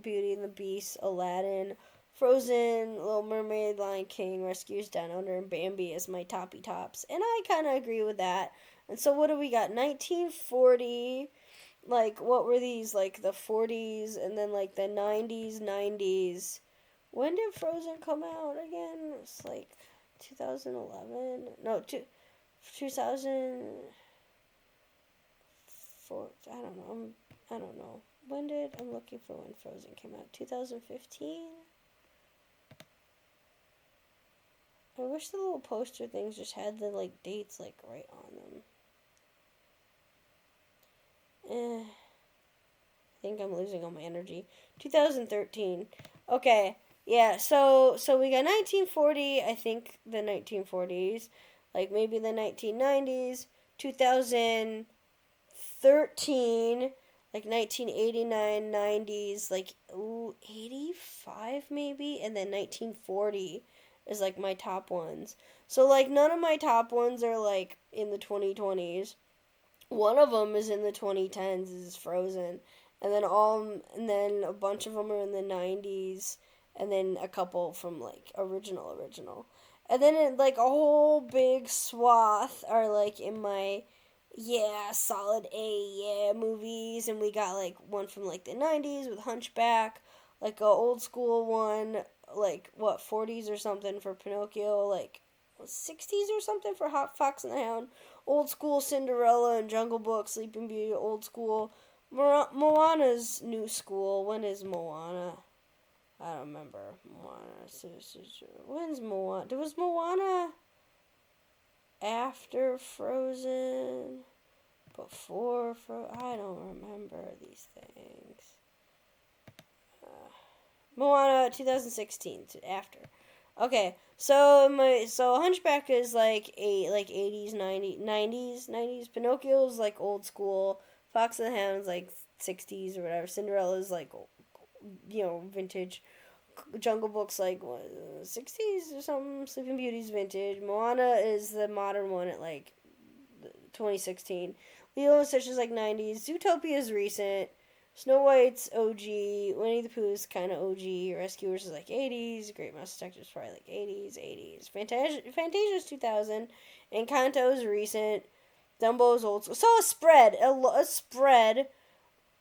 Beauty and the Beast, Aladdin, Frozen, Little Mermaid, Lion King, Rescuers Down Under, and Bambi as my toppy tops. And I kind of agree with that. And so what do we got? 1940, like what were these? Like the 40s and then like the 90s. When did Frozen come out again? It's like 2011. No, 2004. I don't know. I don't know. I'm looking for when Frozen came out. 2015? I wish the little poster things just had the like dates like right on them. I think I'm losing all my energy. 2013. Okay. Yeah, so we got 1940, I think the 1940s, like maybe the 1990s, 2013, like 1989, 90s, like 85 maybe, and then 1940 is like my top ones. So like none of my top ones are like in the 2020s. One of them is in the 2010s, is Frozen, and then a bunch of them are in the 90s, and then a couple from like original, and then like a whole big swath are like in my yeah solid A yeah movies, and we got like one from like the 90s with Hunchback, like a old school one, like what 40s or something for Pinocchio, like 60s or something for Hot Fox and the Hound, old school Cinderella and Jungle Book, Sleeping Beauty, old school. Moana's new school. When is Moana? I don't remember. Moana. When's Moana? Was Moana after Frozen? Before Frozen? I don't remember these things. Moana 2016 after. Okay, so Hunchback is like 80s, 90s. Pinocchio's like old school. Fox and the Hound's like 60s or whatever. Cinderella's like vintage. Jungle Book's like 60s or something. Sleeping Beauty's vintage. Moana is the modern one at like 2016. Lilo and Stitch is like 90s. Zootopia is recent. Snow White's OG, Winnie the Pooh's kind of OG, Rescuers is like 80s, Great Mouse Detective's probably like 80s. Fantasia's 2000, Encanto's recent, Dumbo's old school. So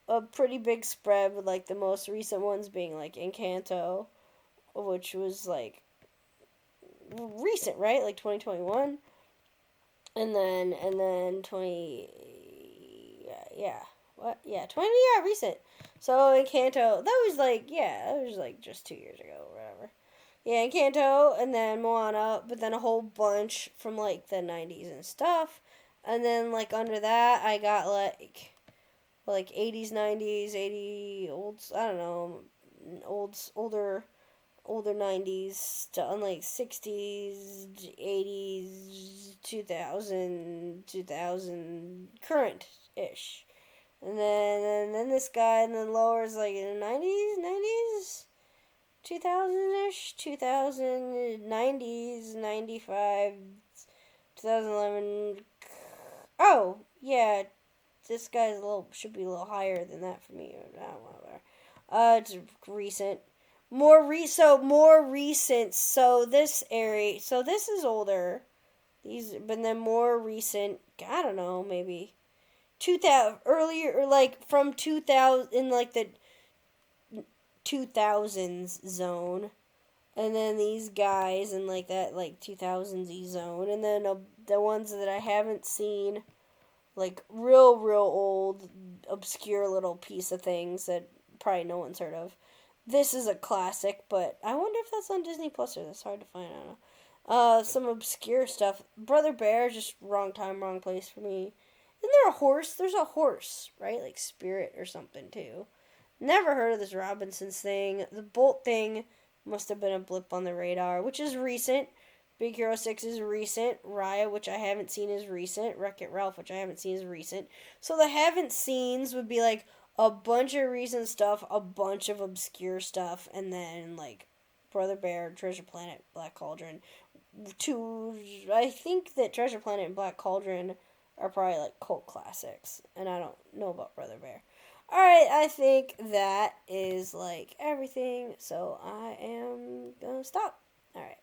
a pretty big spread with like the most recent ones being like Encanto, which was like recent, right? Like 2021, and then 20, yeah. What? Yeah, 20, yeah, recent. So Encanto, that was like just 2 years ago or whatever. Yeah, Encanto, and then Moana, but then a whole bunch from like the 90s and stuff. And then like under that, I got like 80s, 90s, 80 old, I don't know, older 90s to like 60s, 80s, 2000 current ish. And then this guy, and then lower is like in the 90s, 2000 ish, 2000, 90s, 95, 2011. Oh, yeah, this guy's should be a little higher than that for me. I don't know. It's recent. more recent. So this area. So this is older. These, but then more recent. I don't know, maybe 2000 earlier, or like from 2000 in like the 2000s zone, and then these guys in like that like 2000s zone, and then the ones that I haven't seen, like real old obscure little piece of things that probably no one's heard of. This is a classic, but I wonder if that's on Disney Plus or that's hard to find. I don't know. Some obscure stuff. Brother Bear, just wrong time, wrong place for me. Isn't there a horse? There's a horse, right? Like Spirit or something too. Never heard of this Robinsons thing. The Bolt thing must have been a blip on the radar, which is recent. Big Hero 6 is recent. Raya, which I haven't seen, is recent. Wreck-It Ralph, which I haven't seen, is recent. So the haven't seens would be like a bunch of recent stuff, a bunch of obscure stuff, and then like Brother Bear, Treasure Planet, Black Cauldron. I think that Treasure Planet and Black Cauldron are probably like cult classics, and I don't know about Brother Bear. Alright, I think that is like everything, so I am gonna stop. Alright.